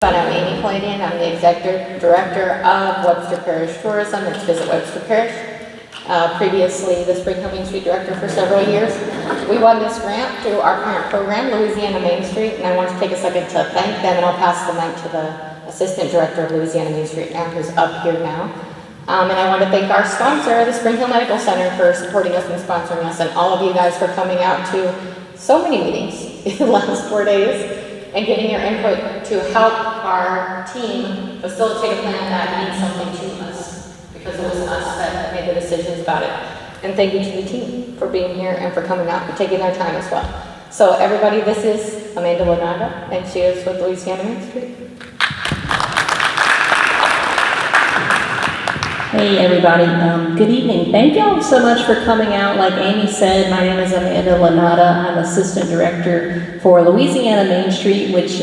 But I'm Amy Clayton. I'm the Executive Director of Webster Parish Tourism. It's Visit Webster Parish. Previously, the Springhill Main Street Director for several years. We won this grant through our parent program, Louisiana Main Street, and I want to take a second to thank them, and I'll pass the mic to the Assistant Director of Louisiana Main Street now, who's up here now. And I want to thank our sponsor, the Springhill Medical Center, for supporting us and sponsoring us, and all of you guys for coming out to so many meetings in the last 4 days and giving your input to help our team facilitate a plan that means something to us, because it was us that made the decisions about it. And thank you to the team for being here and for coming out and taking their time as well. So everybody, this is Amanda Lanada, and she is with Louisiana Main Street. Hey everybody, good evening. Thank y'all so much for coming out. Like Amy said, my name is Amanda Lanada. I'm Assistant Director for Louisiana Main Street, which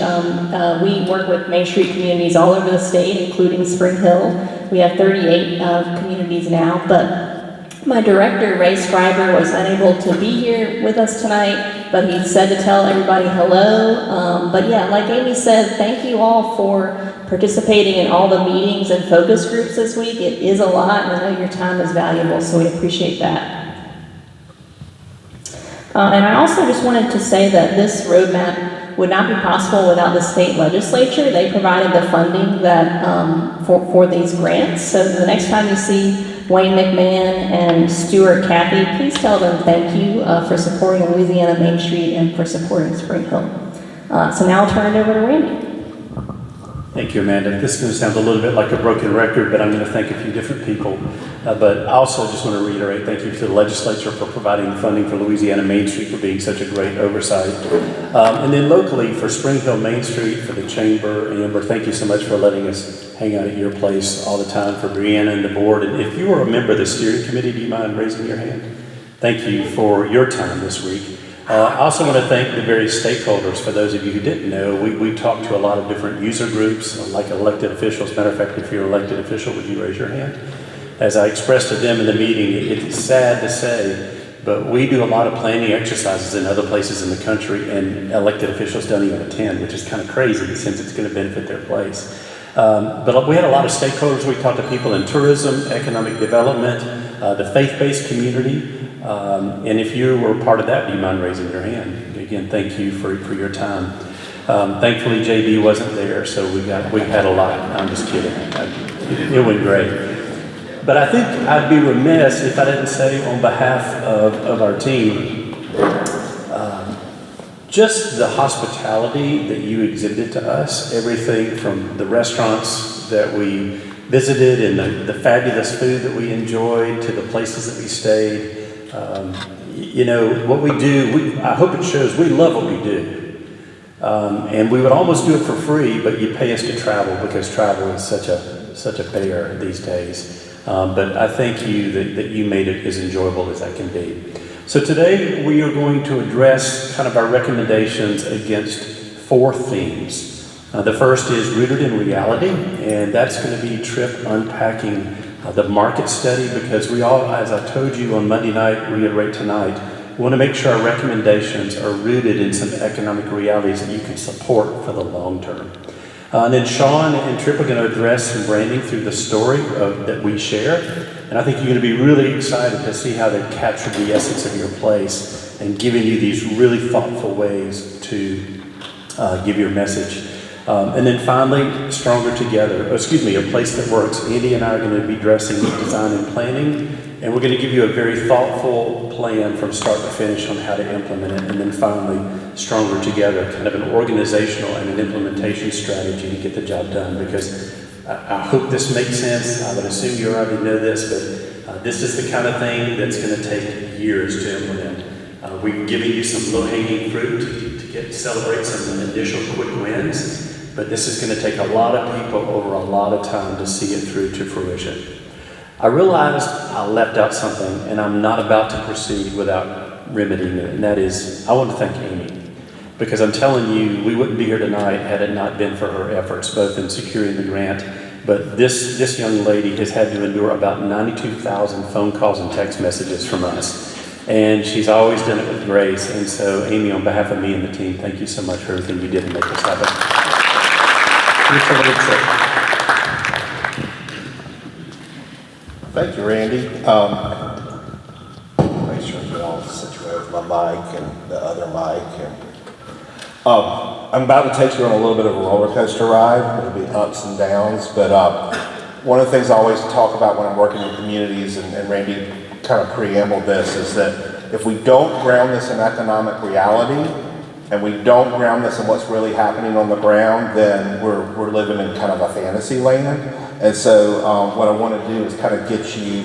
we work with Main Street communities all over the state, including Springhill. We have 38 communities now, but my director, Ray Scriber, was unable to be here with us tonight, but he said to tell everybody hello. But yeah, like Amy said, thank you all for participating in all the meetings and focus groups this week. It is a lot, and I know your time is valuable, so we appreciate that. And I also just wanted to say that this roadmap would not be possible without the state legislature. They provided the funding that for these grants. So the next time you see Wayne McMahon and Stuart Cathy, please tell them thank you for supporting Louisiana Main Street and for supporting Springhill. So now I'll turn it over to Randy. Thank you, Amanda. This is going to sound a little bit like a broken record, but I'm going to thank a few different people. But I also just want to reiterate thank you to the legislature for providing the funding for Louisiana Main Street, for being such a great oversight. And then locally for Springhill Main Street, for the Chamber, Amber, thank you so much for letting us hang out at your place all the time, for Brianna and the board. And if you were a member of the steering committee, do you mind raising your hand? Thank you for your time this week. I also want to thank the various stakeholders. For those of you who didn't know, we talked to a lot of different user groups, like elected officials. Matter of fact, if you're an elected official, would you raise your hand? As I expressed to them in the meeting, it's sad to say, but we do a lot of planning exercises in other places in the country, and elected officials don't even attend, which is kind of crazy since it's going to benefit their place. But we had a lot of stakeholders. We talked to people in tourism, economic development, the faith-based community. And if you were part of that, do you mind raising your hand? Again, thank you for your time. Thankfully, JB wasn't there, so we had a lot. I'm just kidding. It went great. But I think I'd be remiss if I didn't say on behalf of our team, just the hospitality that you exhibited to us, everything from the restaurants that we visited and the fabulous food that we enjoyed to the places that we stayed. You know, what we do, I hope it shows we love what we do. And we would almost do it for free, but you pay us to travel because travel is such a bear these days. But I thank you that you made it as enjoyable as that can be. So today we are going to address kind of our recommendations against 4 themes. The first is rooted in reality, and that's going to be Trip unpacking the market study, because we all, as I told you on Monday night, reiterate tonight, we want to make sure our recommendations are rooted in some economic realities that you can support for the long term. And then Sean and Trip are going to address some branding through the story that we share. And I think you're going to be really excited to see how they've captured the essence of your place and giving you these really thoughtful ways to give your message. And then finally, Stronger Together, a place that works. Andy and I are going to be addressing design and planning, and we're going to give you a very thoughtful plan from start to finish on how to implement it. And then finally, Stronger Together, kind of an organizational and an implementation strategy to get the job done, because I hope this makes sense. I would assume you already know this, but this is the kind of thing that's going to take years to implement. We've given you some low-hanging fruit to celebrate some initial quick wins. But this is going to take a lot of people over a lot of time to see it through to fruition. I realized I left out something, and I'm not about to proceed without remedying it, and that is, I want to thank Amy. Because I'm telling you, we wouldn't be here tonight had it not been for her efforts, both in securing the grant, but this young lady has had to endure about 92,000 phone calls and text messages from us. And she's always done it with grace. And so, Amy, on behalf of me and the team, thank you so much for everything you did to make this happen. Utility. Thank you, Randy. Make sure you're all situated with my mic and the other mic. And I'm about to take you on a little bit of a roller coaster ride. It'll be ups and downs, but one of the things I always talk about when I'm working in communities, and Randy kind of preambled this, is that if we don't ground this in economic reality, and we don't ground this in what's really happening on the ground, then we're living in kind of a fantasy land. And so what I want to do is kind of get you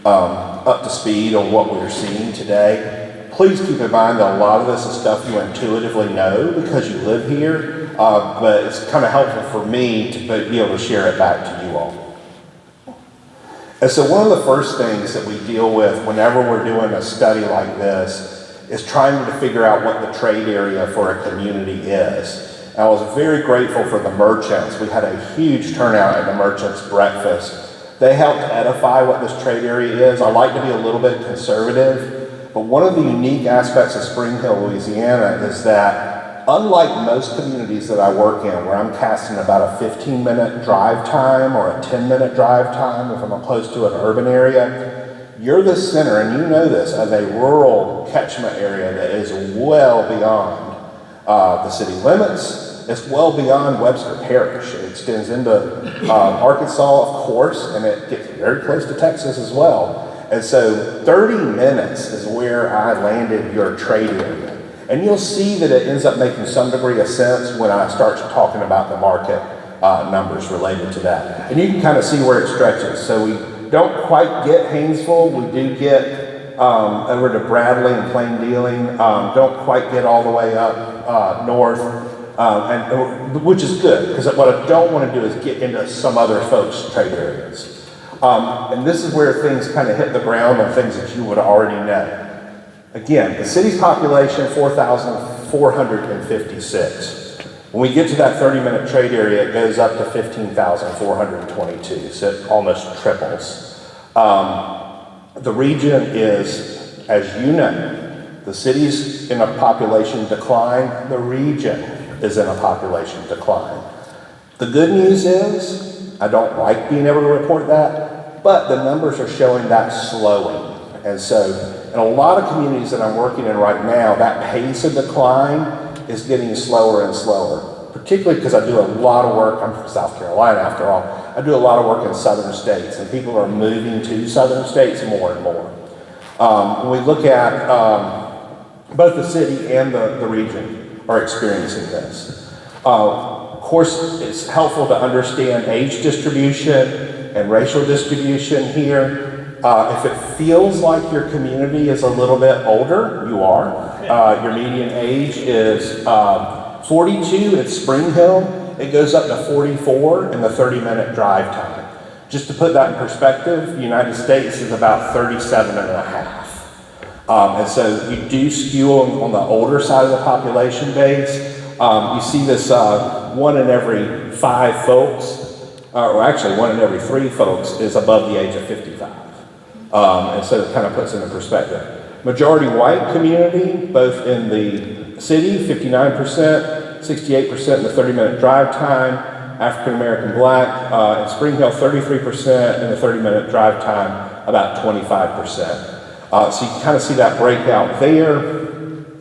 up to speed on what we're seeing today. Please keep in mind that a lot of this is stuff you intuitively know because you live here, but it's kind of helpful for me to be able to share it back to you all. And so one of the first things that we deal with whenever we're doing a study like this is trying to figure out what the trade area for a community is. And I was very grateful for the merchants. We had a huge turnout at the merchants' breakfast. They helped edify what this trade area is. I like to be a little bit conservative, but one of the unique aspects of Springhill, Louisiana is that unlike most communities that I work in, where I'm casting about a 15-minute drive time or a 10-minute drive time if I'm close to an urban area, you're the center, and you know this, of a rural catchment area that is well beyond the city limits. It's well beyond Webster Parish. It extends into Arkansas, of course, and it gets very close to Texas as well. And so 30 minutes is where I landed your trade area. And you'll see that it ends up making some degree of sense when I start talking about the market numbers related to that. And you can kind of see where it stretches. So we don't quite get Haynesville. We do get over to Bradley and Plain Dealing. Don't quite get all the way up north, which is good, because what I don't want to do is get into some other folks' trade areas. And this is where things kind of hit the ground on things that you would already know. Again, the city's population, 4,456. When we get to that 30-minute trade area, it goes up to 15,422, so it almost triples. The region is, as you know, the city's in a population decline, the region is in a population decline. The good news is, I don't like being able to report that, but the numbers are showing that slowing. And so, in a lot of communities that I'm working in right now, that pace of decline is getting slower and slower, particularly because I do a lot of work. I'm from South Carolina, after all. I do a lot of work in southern states, and people are moving to southern states more and more. When we look at both the city and the region are experiencing this. Of course, it's helpful to understand age distribution and racial distribution here. If it feels like your community is a little bit older, you are. Your median age is 42 at Springhill. It goes up to 44 in the 30-minute drive time. Just to put that in perspective, the United States is about 37 and a half. And so you do skew on the older side of the population base. You see this 1 in every 5 folks, or actually 1 in every 3 folks is above the age of 55. And so it kind of puts it in perspective. Majority white community, both in the city, 59%, 68% in the 30-minute drive time. African American Black in Springhill, 33% in the 30-minute drive time, about 25%. So you can kind of see that breakout there.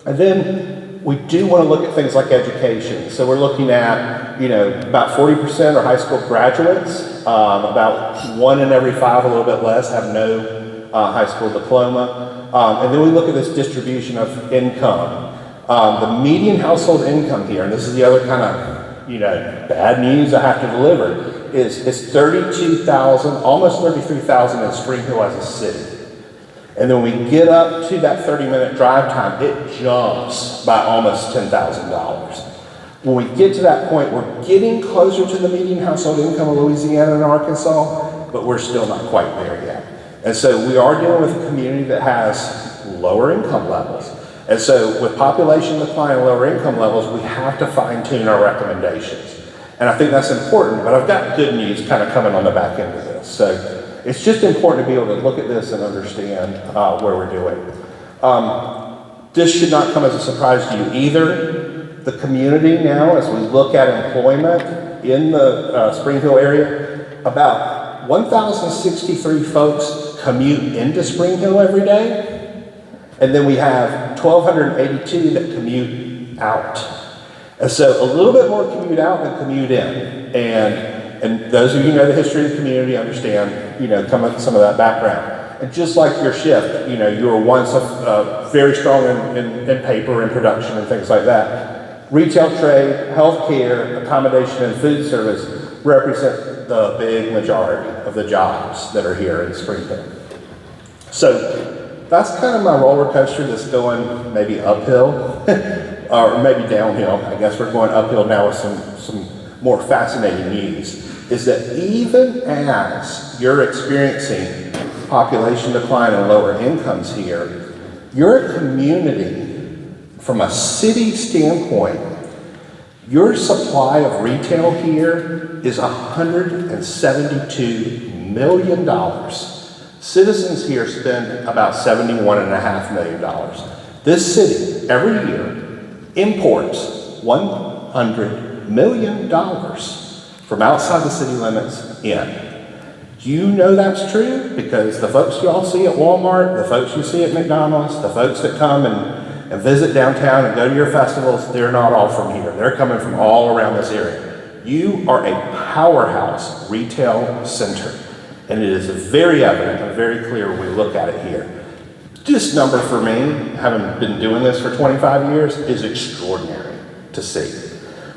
And then we do want to look at things like education. So we're looking at, about 40% are high school graduates. About 1 in every 5, a little bit less, have no high school diploma. And then we look at this distribution of income. The median household income here, and this is the other kind of, bad news I have to deliver, is 32,000, almost 33,000 in Springhill as a city. And then when we get up to that 30-minute drive time, it jumps by almost $10,000. When we get to that point, we're getting closer to the median household income of Louisiana and Arkansas, but we're still not quite there yet. And so we are dealing with a community that has lower income levels. And so with population decline and lower income levels, we have to fine-tune our recommendations. And I think that's important, but I've got good news kind of coming on the back end of this. So it's just important to be able to look at this and understand where we're doing. This should not come as a surprise to you either. The community now, as we look at employment, in the Springhill area, about 1,063 folks commute into Springhill every day, and then we have 1,282 that commute out. And so a little bit more commute out than commute in. And those of you who know the history of the community understand, some of that background. And just like your shift, you were once very strong in paper and production and things like that. Retail trade, healthcare, accommodation, and food service represent the big majority of the jobs that are here in Springhill. So that's kind of my roller coaster that's going maybe uphill or maybe downhill. I guess we're going uphill now with some more fascinating news, is that even as you're experiencing population decline and lower incomes here, you're a community from a city standpoint. Your supply of retail here is $172 million. Citizens here spend about $71.5 million. This city, every year, imports $100 million from outside the city limits in. You know that's true because the folks you all see at Walmart, the folks you see at McDonald's, the folks that come and visit downtown and go to your festivals, they're not all from here. They're coming from all around this area. You are a powerhouse retail center, and it is very evident and very clear when we look at it here. This number for me, having been doing this for 25 years, is extraordinary to see.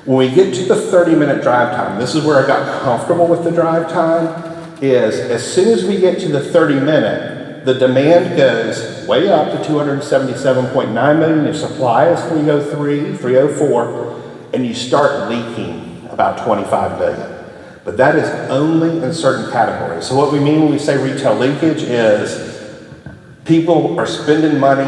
When we get to the 30-minute drive time, this is where I got comfortable with the drive time, is as soon as we get to the 30-minute, the demand goes way up to 277.9 million, your supply is 304, and you start leaking about 25 million. But that is only in certain categories. So what we mean when we say retail leakage is people are spending money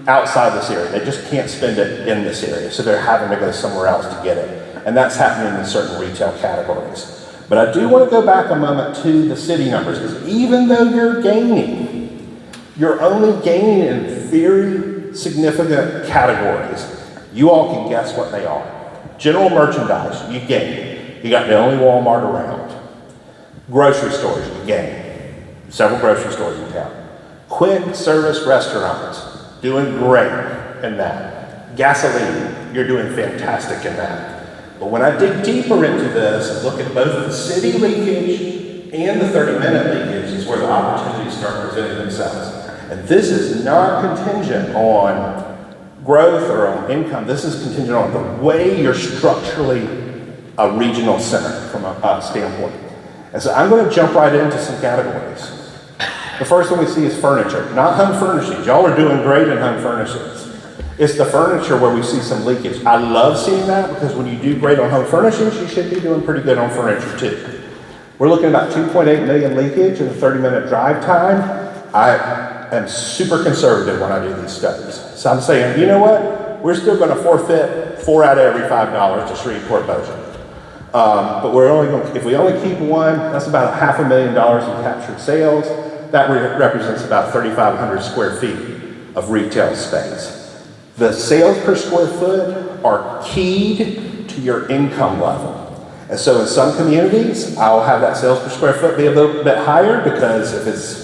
outside this area. They just can't spend it in this area, so they're having to go somewhere else to get it. And that's happening in certain retail categories. But I do want to go back a moment to the city numbers, because even though you're gaining, you're only gaining in very significant categories. You all can guess what they are. General merchandise, you gain. You got the only Walmart around. Grocery stores, you gain. Several grocery stores in town. Quick service restaurants, doing great in that. Gasoline, you're doing fantastic in that. But when I dig deeper into this and look at both the city leakage and the 30-minute leakage is where the opportunities start presenting themselves. And this is not contingent on growth or on income. This is contingent on the way you're structurally a regional center from a standpoint. And so I'm going to jump right into some categories. The first one we see is furniture, not home furnishings. Y'all are doing great in home furnishings. It's the furniture where we see some leakage. I love seeing that because when you do great on home furnishings, you should be doing pretty good on furniture too. We're looking at about 2.8 million leakage in a 30-minute drive time. I am super conservative when I do these studies. So I'm saying, you know what? We're still going to forfeit 4 out of every $5 to Shreveport budget. But we're only going to, if we only keep one, that's about $500,000 in captured sales. That represents about 3,500 square feet of retail space. The sales per square foot are keyed to your income level. And so in some communities, I'll have that sales per square foot be a little bit higher because if it's,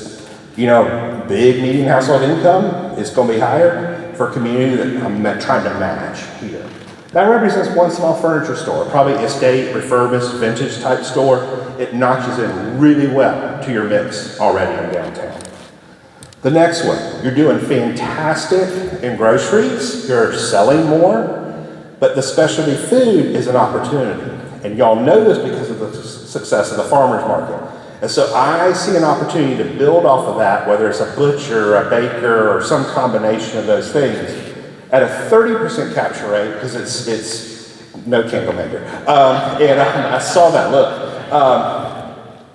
big median household income, it's going to be higher for a community that I'm trying to match here. That represents one small furniture store, probably estate, refurbished, vintage type store. It notches in really well to your mix already in downtown. The next one, you're doing fantastic in groceries, you're selling more, but the specialty food is an opportunity. And y'all know this because of the success of the farmer's market. And so I see an opportunity to build off of that, whether it's a butcher, a baker, or some combination of those things, at a 30% capture rate, because it's no candle maker. And I saw that, look.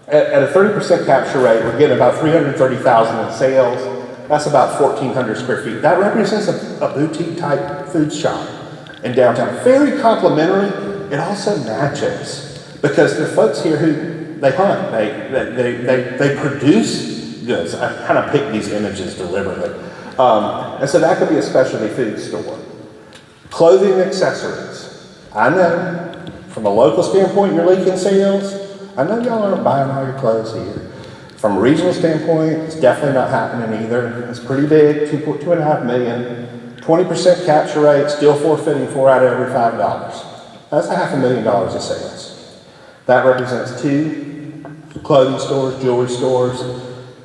At a 30% capture rate, we're getting about $330,000 in sales. That's about 1,400 square feet. That represents a boutique type food shop in downtown. Very complimentary. It also matches because the folks here who they hunt, they produce goods. I kind of pick these images deliberately. And so that could be a specialty food store. Clothing and accessories. I know From a local standpoint, you're leaking sales. I know y'all aren't buying all your clothes here. From a regional standpoint, it's definitely not happening either. It's pretty big, 2.5 million, 20% capture rate, still forfeiting 4 out of every $5. That's $500,000 of sales. That represents 2 clothing stores, jewelry stores,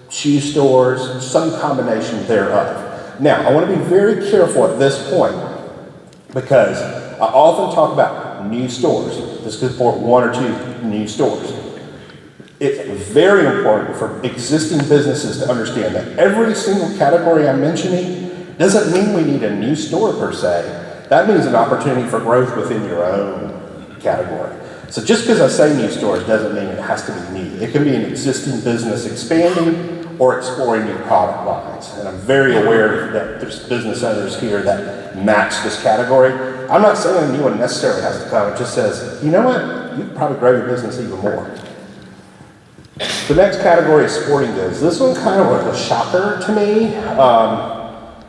shoe stores, some combination thereof. Now, I want to be very careful at this point because I often talk about new stores. This could support 1 or 2 new stores. It's very important for existing businesses to understand that every single category I'm mentioning doesn't mean we need a new store per se. That means an opportunity for growth within your own category. So just because I say new stores doesn't mean it has to be new. It can be an existing business expanding or exploring new product lines. And I'm very aware that there's business owners here that match this category. I'm not saying a new one necessarily has to come. It just says, you know what? You can probably grow your business even more. The next category is sporting goods. This one kind of was a shocker to me.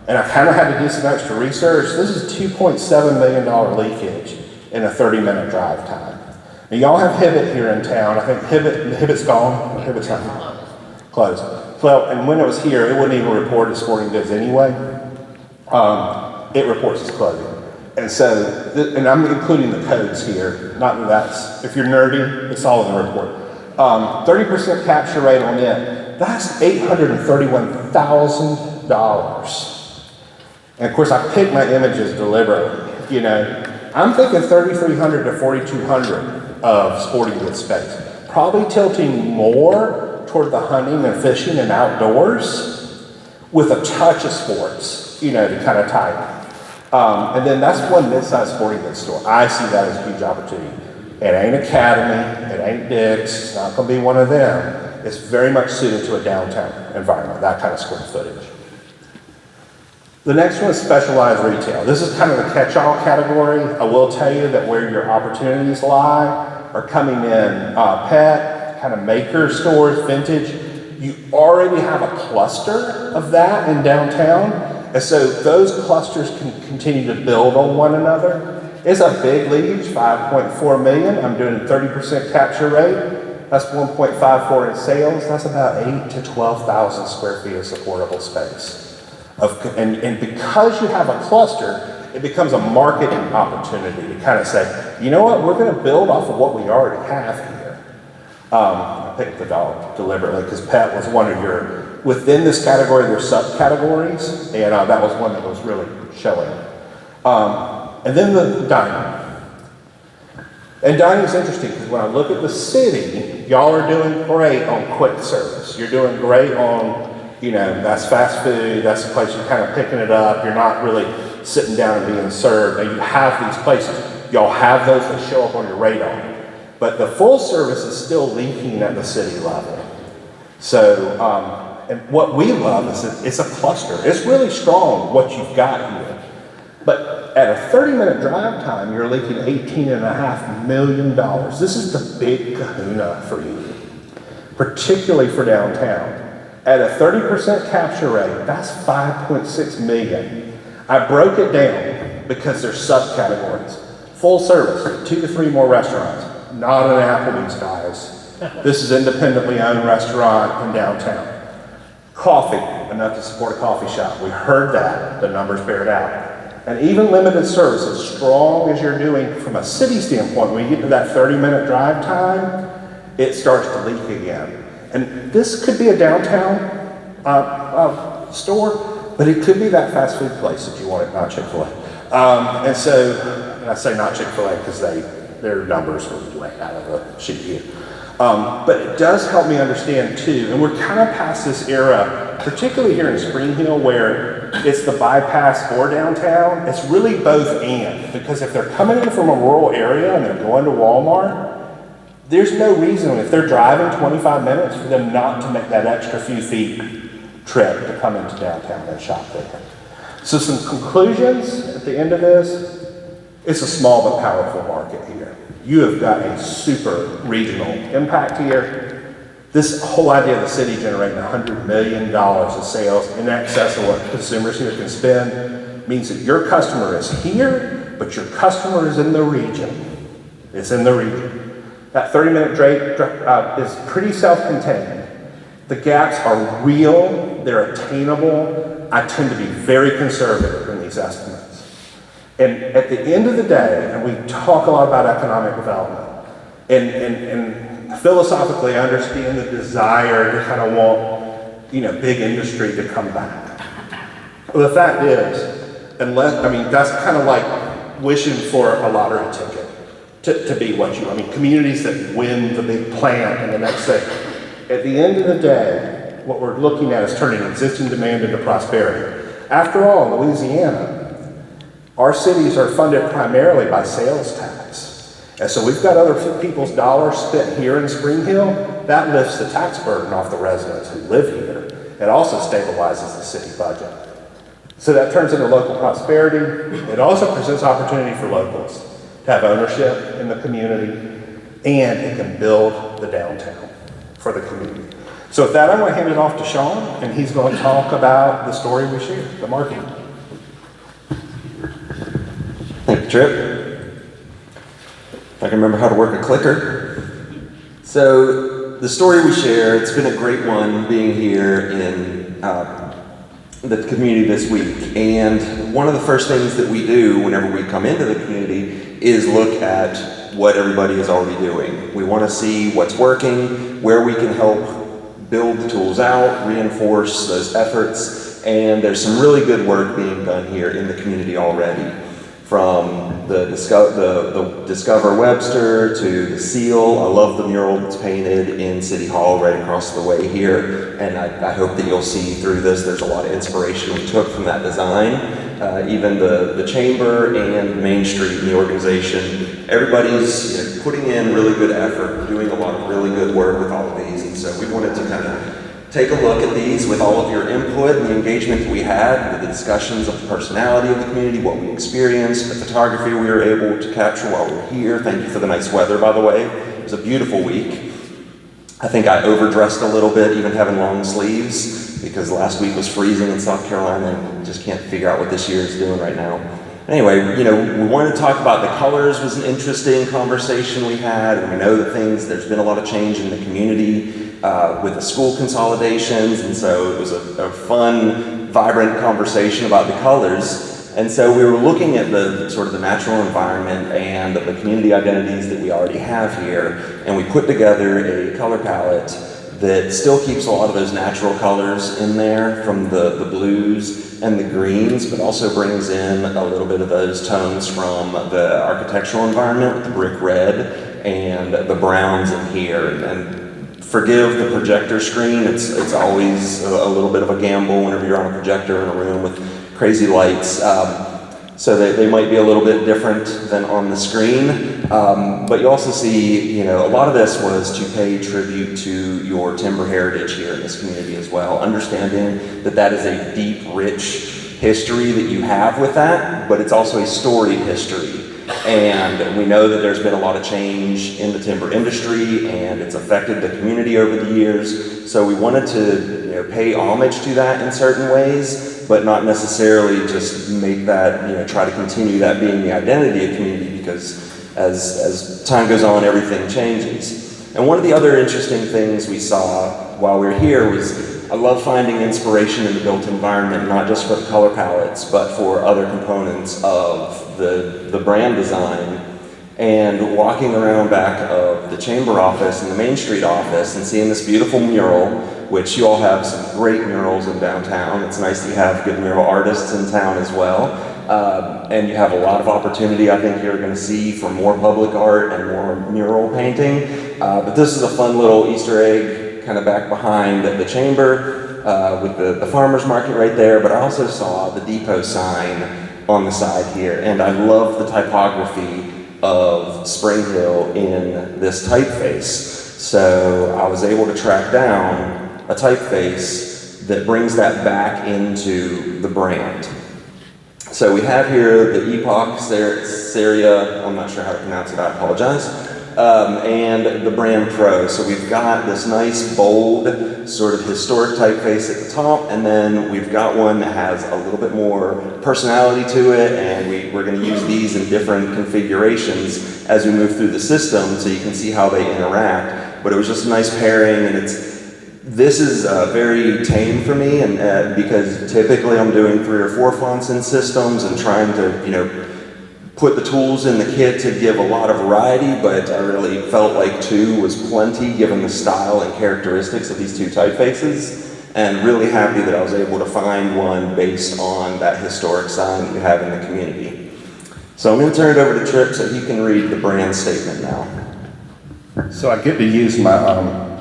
And I kind of had to do some extra research. This is $2.7 million leakage in a 30-minute drive time. Now, y'all have Hibbett here in town. I think Hibbett's gone. Hibbett's not closed. Well, and when it was here, it wouldn't even report as sporting goods anyway. It reports as clothing. And so, and I'm including the codes here. Not that that's, if you're nerdy, it's all in the report. 30% capture rate on it. That's $831,000. And of course, I picked my images deliberately. You know, I'm thinking 3,300 to 4,200 of sporting goods space. Probably tilting more toward the hunting and fishing and outdoors with a touch of sports, you know, to kind of tie it. And then that's one mid-sized sporting goods store. I see that as a huge opportunity. It ain't Academy, it ain't Dick's, it's not gonna be one of them. It's very much suited to a downtown environment, that kind of square footage. The next one is specialized retail. This is kind of the catch-all category. I will tell you that where your opportunities lie are coming in pet, kind of maker stores, vintage. You already have a cluster of that in downtown, and so those clusters can continue to build on one another. It's a big leakage, 5.4 million. I'm doing a 30% capture rate. That's 1.54 in sales. That's about 8 to 12,000 square feet of supportable space. And because you have a cluster, it becomes a marketing opportunity to kind of say, you know what, we're going to build off of what we already have here. I picked the dog deliberately because pet was one of your, within this category, there's subcategories, and that was one that was really showing. And then the dining. And dining is interesting because when I look at the city, y'all are doing great on quick service. You're doing great on, you know, that's fast food, that's the place you're kind of picking it up. You're not really sitting down and being served. And you have these places. Y'all have those that show up on your radar. But the full service is still leaking at the city level. So, and what we love is that it's a cluster. It's really strong what you've got here. But at a 30-minute drive time, you're leaking $18.5 million. This is the big kahuna for you, particularly for downtown. At a 30% capture rate, that's $5.6 million. I broke it down because there's subcategories. Full service, 2 to 3 more restaurants. Not an Applebee's, guys. This is independently owned restaurant in downtown. Coffee, enough to support a coffee shop. We heard that, the numbers bear it out. And even limited service, as strong as you're doing from a city standpoint, when you get to that 30-minute drive time, it starts to leak again. And this could be a downtown store, but it could be that fast food place if you want it, not Chick-fil-A. And so, and I say not Chick-fil-A because their numbers are way out of the sheet here. But it does help me understand too, and we're kind of past this era, particularly here in Springhill, where it's the bypass or downtown. It's really both and, because if they're coming in from a rural area and they're going to Walmart, there's no reason if they're driving 25 minutes for them not to make that extra few feet trip to come into downtown and shop there. So some conclusions at the end of this. It's a small but powerful market here. You have got a super regional impact here. This whole idea of the city generating $100 million of sales in excess of what consumers here can spend means that your customer is here, but your customer is in the region. It's in the region. That 30-minute is pretty self-contained. The gaps are real, they're attainable. I tend to be very conservative in these estimates. And at the end of the day, and we talk a lot about economic development, and philosophically I understand the desire to kind of want, big industry to come back. Well, the fact is, that's kind of like wishing for a lottery ticket to be what communities that win the big plant and the next thing. At the end of the day, what we're looking at is turning existing demand into prosperity. After all, in Louisiana, our cities are funded primarily by sales tax. And so we've got other people's dollars spent here in Springhill. That lifts the tax burden off the residents who live here. It also stabilizes the city budget. So that turns into local prosperity. It also presents opportunity for locals to have ownership in the community, and it can build the downtown for the community. So with that, I'm going to hand it off to Sean, and he's going to talk about the story we share, the marketing. Thank you, Trip. If I can remember how to work a clicker. So the story we share, it's been a great one being here in the community this week. And one of the first things that we do whenever we come into the community is look at what everybody is already doing. We want to see what's working, where we can help build the tools out, reinforce those efforts, and there's some really good work being done here in the community already. From the Discover Webster to the seal. I love the mural that's painted in City Hall right across the way here, and I hope that you'll see through this there's a lot of inspiration we took from that design. Even the chamber and Main Street and the organization, everybody's putting in really good effort, doing a lot of really good work with all of these, and so we wanted to kind of take a look at these with all of your input and the engagement that we had, the discussions of the personality of the community, what we experienced, the photography we were able to capture while we were here. Thank you for the nice weather, by the way. It was a beautiful week. I think I overdressed a little bit, even having long sleeves, because last week was freezing in South Carolina and just can't figure out what this year is doing right now. Anyway, we wanted to talk about the colors. Was an interesting conversation we had, and we know that there's been a lot of change in the community with the school consolidations, and so it was a fun, vibrant conversation about the colors. And so we were looking at the sort of the natural environment and the community identities that we already have here, and we put together a color palette that still keeps a lot of those natural colors in there from the blues and the greens, but also brings in a little bit of those tones from the architectural environment with the brick red and the browns in here. And forgive the projector screen, it's always a little bit of a gamble whenever you're on a projector in a room with crazy lights. So they might be a little bit different than on the screen. But you also see, a lot of this was to pay tribute to your timber heritage here in this community as well, understanding that is a deep, rich history that you have with that, but it's also a storied history. And we know that there's been a lot of change in the timber industry, and it's affected the community over the years. So we wanted to pay homage to that in certain ways, but not necessarily just make that, try to continue that being the identity of community, because as time goes on, everything changes. And one of the other interesting things we saw while we were here was I love finding inspiration in the built environment, not just for the color palettes, but for other components of the brand design. And walking around back of the chamber office and the Main Street office and seeing this beautiful mural, which you all have some great murals in downtown. It's nice that you have good mural artists in town as well. And you have a lot of opportunity, I think you're going to see, for more public art and more mural painting. But this is a fun little Easter egg kind of back behind the chamber with the farmer's market right there. But I also saw the depot sign on the side here. And I love the typography of Springhill in this typeface. So I was able to track down a typeface that brings that back into the brand. So we have here the Epoch Seria, I'm not sure how to pronounce it, I apologize. and the brand Pro. So we've got this nice, bold, sort of historic typeface at the top, and then we've got one that has a little bit more personality to it, and we're going to use these in different configurations as we move through the system so you can see how they interact. But it was just a nice pairing, and this is very tame for me, and because typically I'm doing 3 or 4 fonts in systems and trying to, put the tools in the kit to give a lot of variety, but I really felt like 2 was plenty given the style and characteristics of these 2 typefaces, and really happy that I was able to find one based on that historic sign that you have in the community. So I'm going to turn it over to Trip so he can read the brand statement now. So I get to use my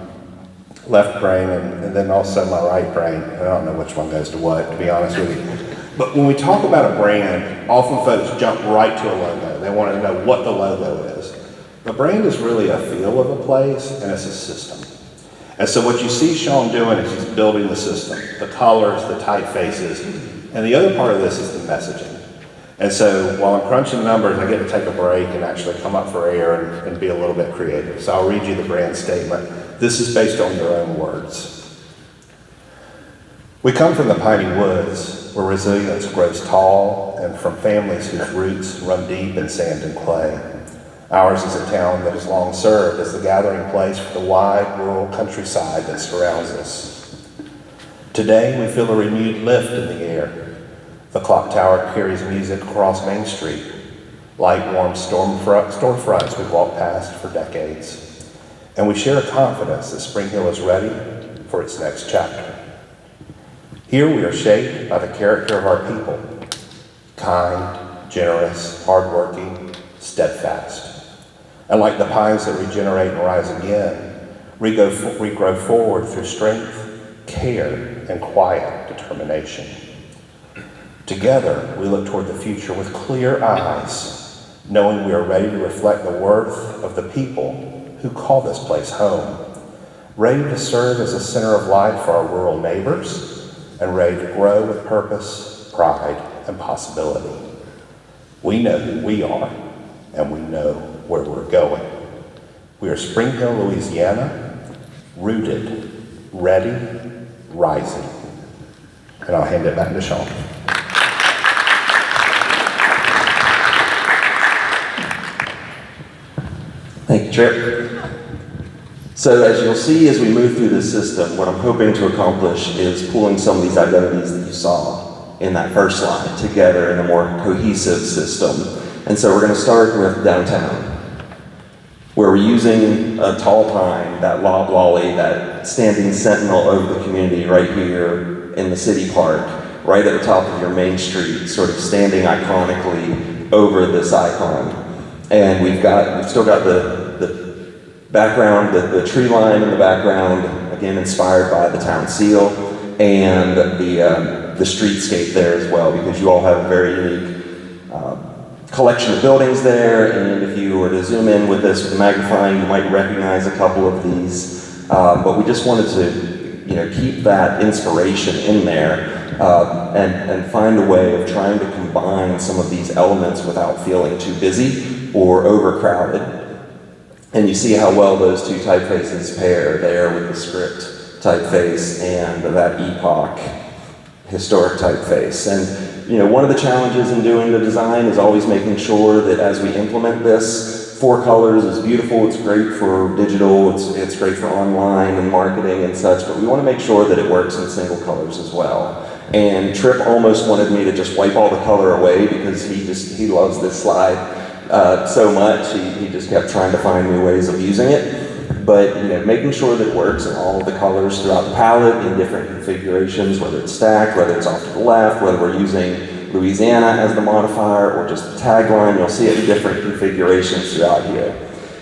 left brain and then also my right brain. I don't know which one goes to what, to be honest with you. But when we talk about a brand, often folks jump right to a logo. They want to know what the logo is. The brand is really a feel of a place, and it's a system. And so what you see Sean doing is he's building the system, the colors, the typefaces, and the other part of this is the messaging. And so while I'm crunching the numbers, I get to take a break and actually come up for air and be a little bit creative. So I'll read you the brand statement. This is based on your own words. We come from the piney woods, where resilience grows tall, and from families whose roots run deep in sand and clay. Ours is a town that has long served as the gathering place for the wide rural countryside that surrounds us. Today, we feel a renewed lift in the air. The clock tower carries music across Main Street, light warm storefronts we've walked past for decades. And we share a confidence that Springhill is ready for its next chapter. Here we are shaped by the character of our people, kind, generous, hardworking, steadfast. And like the pines that regenerate and rise again, we grow forward through strength, care, and quiet determination. Together, we look toward the future with clear eyes, knowing we are ready to reflect the worth of the people who call this place home, ready to serve as a center of light for our rural neighbors, and ready to grow with purpose, pride, and possibility. We know who we are, and we know where we're going. We are Springhill, Louisiana, rooted, ready, rising. And I'll hand it back to Sean. Thank you, Trip. So as you'll see as we move through this system, what I'm hoping to accomplish is pulling some of these identities that you saw in that first slide together in a more cohesive system. And so we're going to start with downtown, where we're using a tall pine, that loblolly, that standing sentinel over the community right here in the city park, right at the top of your main street, sort of standing iconically over this icon. And we've still got the background, the tree line in the background, again inspired by the town seal, and the streetscape there as well, because you all have a very unique collection of buildings there, and if you were to zoom in with this with the magnifying, you might recognize a couple of these, but we just wanted to keep that inspiration in there and find a way of trying to combine some of these elements without feeling too busy or overcrowded. And you see how well those 2 typefaces pair there with the script typeface and that epoch historic typeface. And one of the challenges in doing the design is always making sure that as we implement this, 4 colors is beautiful, it's great for digital, it's great for online and marketing and such, but we want to make sure that it works in single colors as well. And Trip almost wanted me to just wipe all the color away because he loves this slide so much, he just kept trying to find new ways of using it. But making sure that it works in all of the colors throughout the palette in different configurations, whether it's stacked, whether it's off to the left, whether we're using Louisiana as the modifier or just the tagline, you'll see it in different configurations throughout here.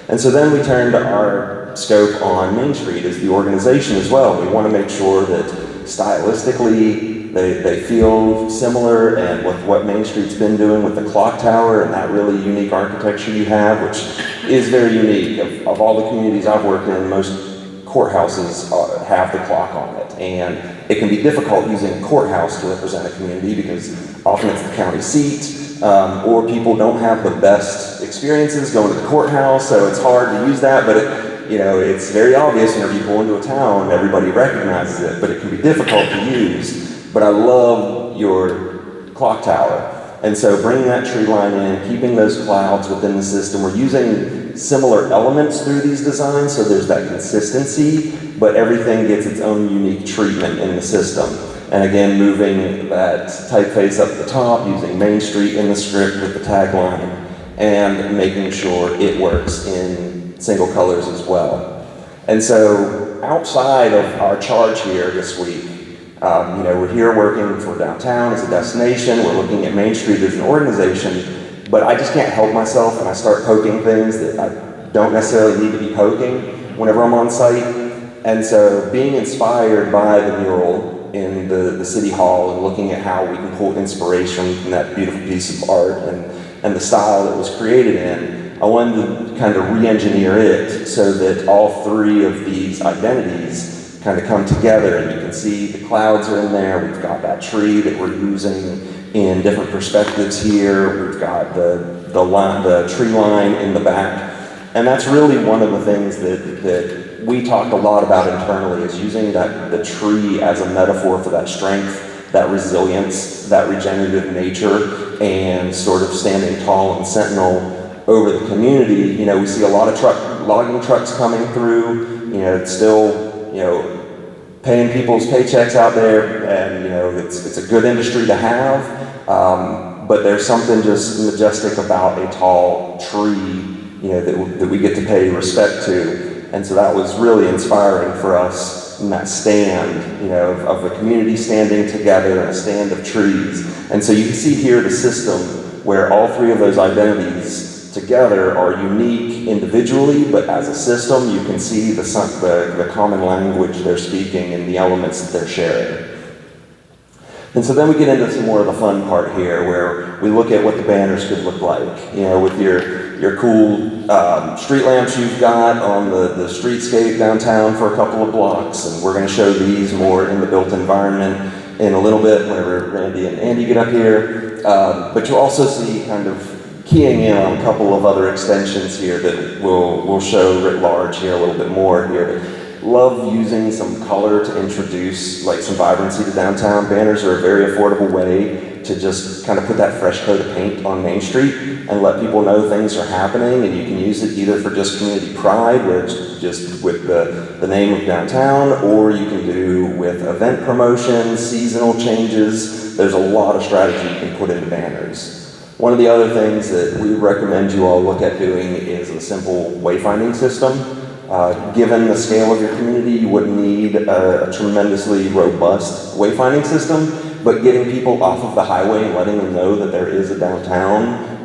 And so then we turn to our scope on Main Street as the organization as well. We want to make sure that stylistically they feel similar, and with what Main Street's been doing with the clock tower and that really unique architecture you have, which is very unique. Of all the communities I've worked in, most courthouses have the clock on it, and it can be difficult using a courthouse to represent a community because often it's the county seat, or people don't have the best experiences going to the courthouse, so it's hard to use that, but it's very obvious whenever you pull into a town, everybody recognizes it, but it can be difficult to use. But I love your clock tower. And so bringing that tree line in, keeping those clouds within the system, we're using similar elements through these designs, so there's that consistency, but everything gets its own unique treatment in the system. And again, moving that typeface up the top, using Main Street in the script with the tagline, and making sure it works in single colors as well. And so outside of our charge here this week, we're here working for downtown as a destination, we're looking at Main Street as an organization, but I just can't help myself and I start poking things that I don't necessarily need to be poking whenever I'm on site. And so being inspired by the mural in the City Hall and looking at how we can pull inspiration from that beautiful piece of art and the style it was created in, I wanted to kind of re-engineer it so that all three of these identities kind of come together, and you can see the clouds are in there. We've got that tree that we're using in different perspectives here. We've got the tree line in the back, and that's really one of the things that we talked a lot about internally, is using the tree as a metaphor for that strength, that resilience, that regenerative nature, and sort of standing tall and sentinel over the community. We see a lot of logging trucks coming through. It's still paying people's paychecks out there, and it's a good industry to have, but there's something just majestic about a tall tree, that we get to pay respect to. And so that was really inspiring for us in that stand, of the community standing together in a stand of trees. And so you can see here the system where all three of those identities together are unique individually, but as a system, you can see the common language they're speaking and the elements that they're sharing. And so then we get into some more of the fun part here, where we look at what the banners could look like. With your cool street lamps you've got on the streetscape downtown for a couple of blocks, and we're going to show these more in the built environment in a little bit whenever Randy and Andy get up here. But you'll also see kind of keying in on a couple of other extensions here that we'll show writ large here a little bit more here. Love using some color to introduce some vibrancy to downtown. Banners are a very affordable way to just kind of put that fresh coat of paint on Main Street and let people know things are happening, and you can use it either for just community pride, where it's just with the name of downtown, or you can do with event promotions, seasonal changes. There's a lot of strategy you can put into banners. One of the other things that we recommend you all look at doing is a simple wayfinding system. Given the scale of your community, you wouldn't need a tremendously robust wayfinding system, but getting people off of the highway and letting them know that there is a downtown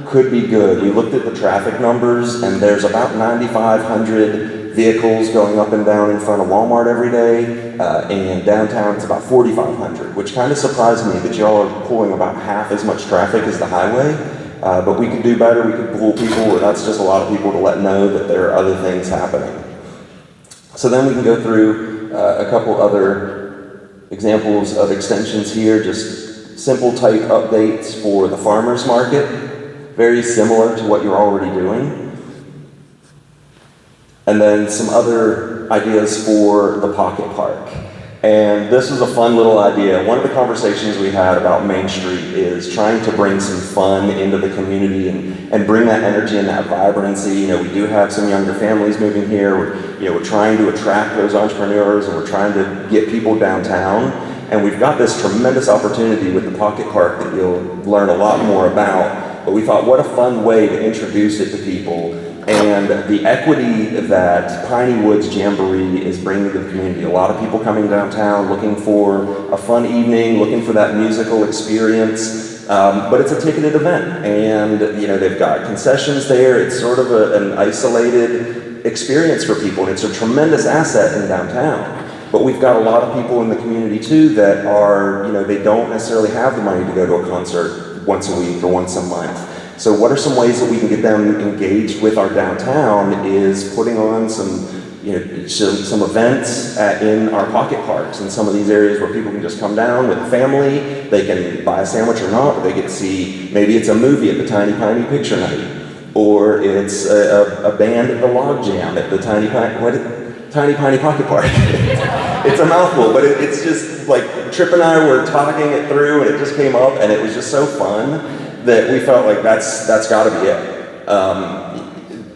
could be good. We looked at the traffic numbers, and there's about 9,500 vehicles going up and down in front of Walmart every day, and downtown it's about 4,500, which kind of surprised me that y'all are pulling about half as much traffic as the highway. But we could do better. We could pull people, that's just a lot of people to let know that there are other things happening. So then we can go through a couple other examples of extensions here, just simple type updates for the farmers market, very similar to what you're already doing. And then some other ideas for the pocket park. And this was a fun little idea. One of the conversations we had about Main Street is trying to bring some fun into the community and bring that energy and that vibrancy. We do have some younger families moving here. We're trying to attract those entrepreneurs, and we're trying to get people downtown. And we've got this tremendous opportunity with the pocket park that you'll learn a lot more about. But we thought, what a fun way to introduce it to people. And the equity that Piney Woods Jamboree is bringing to the community. A lot of people coming downtown looking for a fun evening, looking for that musical experience, but it's a ticketed event. And they've got concessions there. It's sort of an isolated experience for people, and it's a tremendous asset in downtown. But we've got a lot of people in the community too that are, they don't necessarily have the money to go to a concert once a week or once a month. So what are some ways that we can get them engaged with our downtown is putting on some some events in our pocket parks and some of these areas where people can just come down with a family. They can buy a sandwich or not, but they get to see, maybe it's a movie at the Tiny Piney Picture Night, or it's a band at the Log Jam at the Tiny Piney Pocket Park. It's a mouthful, but it's just like Tripp and I were talking it through, and it just came up, and it was just so fun that we felt like that's got to be it.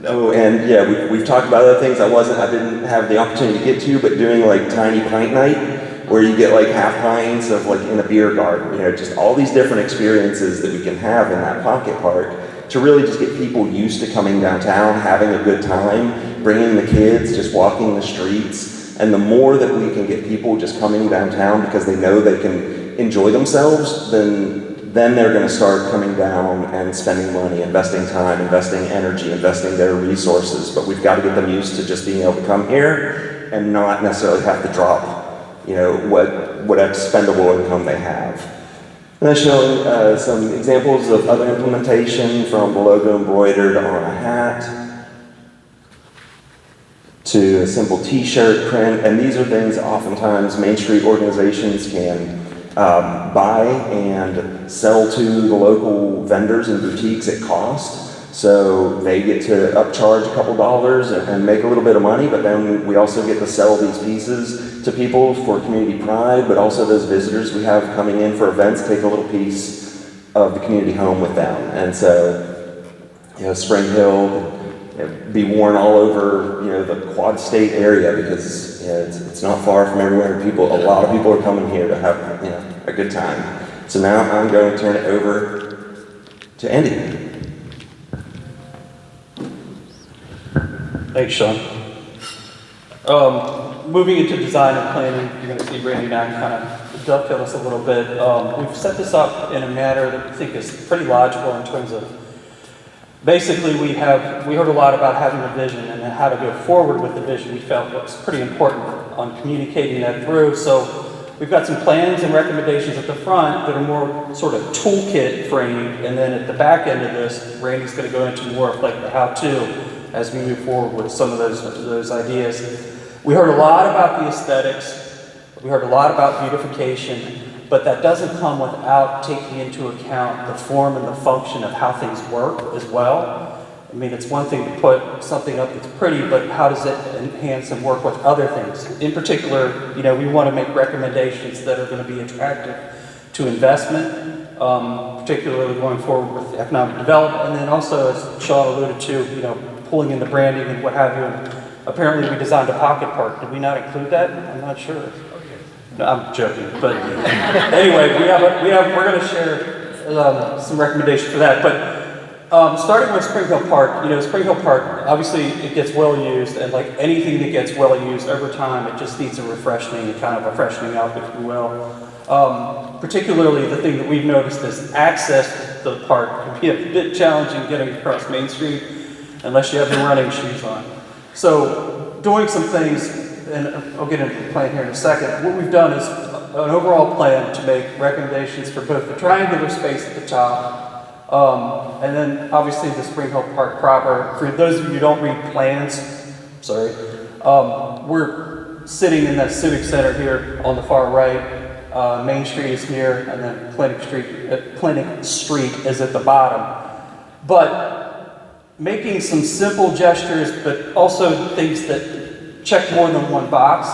Oh, and yeah, we've talked about other things I didn't have the opportunity to get to, but doing like Tiny Pint Night, where you get like half pints of like in a beer garden, just all these different experiences that we can have in that pocket park to really just get people used to coming downtown, having a good time, bringing the kids, just walking the streets. And the more that we can get people just coming downtown because they know they can enjoy themselves, then they're going to start coming down and spending money, investing time, investing energy, investing their resources. But we've got to get them used to just being able to come here and not necessarily have to drop, what expendable income they have. And then showing some examples of other implementation, from the logo embroidered on a hat to a simple t-shirt print. And these are things oftentimes Main Street organizations can buy and sell to the local vendors and boutiques at cost. So they get to upcharge a couple dollars and make a little bit of money, but then we also get to sell these pieces to people for community pride, but also those visitors we have coming in for events take a little piece of the community home with them. And so, Springhill could be worn all over, the Quad State area, because it's not far from everywhere. A lot of people are coming here to have, a good time. So now I'm going to turn it over to Andy. Thanks, Sean. Moving into design and planning, you're going to see Randy and I kind of dovetail this a little bit. We've set this up in a manner that we think is pretty logical in terms of, basically we heard a lot about having a vision and how to go forward with the vision. We felt was pretty important on communicating that through. So we've got some plans and recommendations at the front that are more sort of toolkit framed, and then at the back end of this, Randy's going to go into more of like the how-to as we move forward with some of those ideas. We heard a lot about the aesthetics, we heard a lot about beautification, but that doesn't come without taking into account the form and the function of how things work as well. I mean, it's one thing to put something up that's pretty, but how does it enhance and work with other things? In particular, we want to make recommendations that are going to be attractive to investment, particularly going forward with economic development, and then also, as Sean alluded to, pulling in the branding and what have you. And apparently we designed a pocket park. Did we not include that? I'm not sure. No, I'm joking. But anyway, we're going to share some recommendations for that. But starting with Springhill Park, Springhill Park, obviously it gets well used, and like anything that gets well used over time, it just needs a refreshing, kind of a freshening up, if you will. Particularly the thing that we've noticed is access to the park can be a bit challenging getting across Main Street unless you have your running shoes on. So doing some things, and I'll get into the plan here in a second, what we've done is an overall plan to make recommendations for both the triangular space at the top, and then obviously the Springhill Park proper. For those of you who don't read plans, sorry, we're sitting in that civic center here on the far right. Main Street is here, and then Clinic Street is at the bottom. But making some simple gestures, but also things that check more than one box.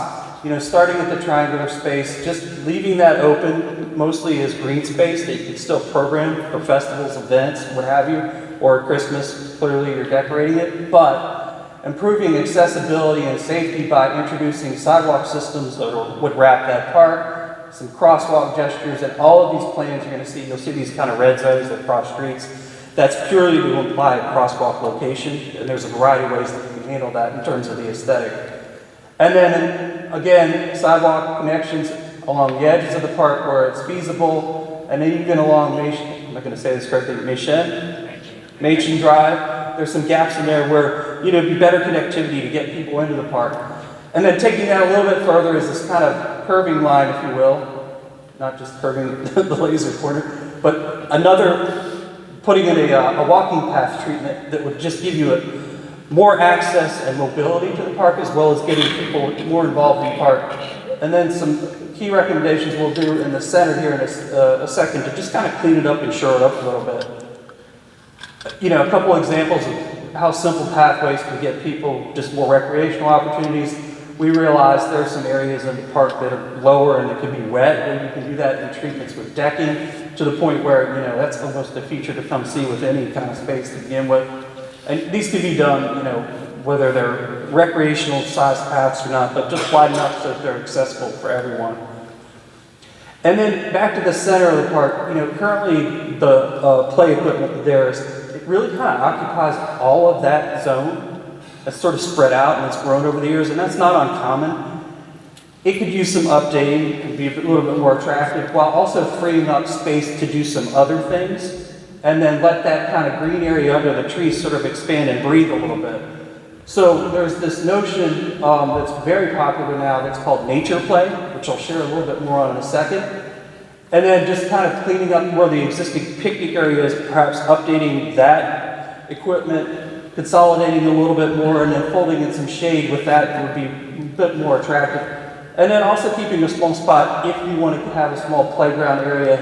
Starting at the triangular space, just leaving that open, mostly as green space that you can still program for festivals, events, what have you, or Christmas, clearly you're decorating it, but improving accessibility and safety by introducing sidewalk systems that would wrap that park, some crosswalk gestures, and all of these plans you'll see these kind of red zones that cross streets. That's purely to imply a crosswalk location, and there's a variety of ways that you can handle that in terms of the aesthetic. And then, again, sidewalk connections along the edges of the park where it's feasible, and then even along, I'm not going to say this correctly, Machen Drive. There's some gaps in there where, it'd be better connectivity to get people into the park. And then taking that a little bit further is this kind of curving line, if you will, not just curving the laser pointer, but putting in a walking path treatment that would just give you more access and mobility to the park, as well as getting people more involved in the park. And then some key recommendations we'll do in the center here in a second to just kind of clean it up and shore it up a little bit. You know, a couple examples of how simple pathways can get people just more recreational opportunities. We realize there are some areas in the park that are lower and it can be wet, and you can do that in treatments with decking to the point where, you know, that's almost a feature to come see with any kind of space to begin with. And these can be done, you know, whether they're recreational sized paths or not, but just wide enough so that they're accessible for everyone. And then back to the center of the park, you know, currently the play equipment there it really kind of occupies all of that zone. It's sort of spread out and it's grown over the years, and that's not uncommon. It could use some updating, it could be a little bit more attractive, while also freeing up space to do some other things, and then let that kind of green area under the trees sort of expand and breathe a little bit. So there's this notion that's very popular now that's called nature play, which I'll share a little bit more on in a second. And then just kind of cleaning up where the existing picnic area is, perhaps updating that equipment, consolidating a little bit more, and then folding in some shade with that would be a bit more attractive. And then also keeping a small spot if you want to have a small playground area.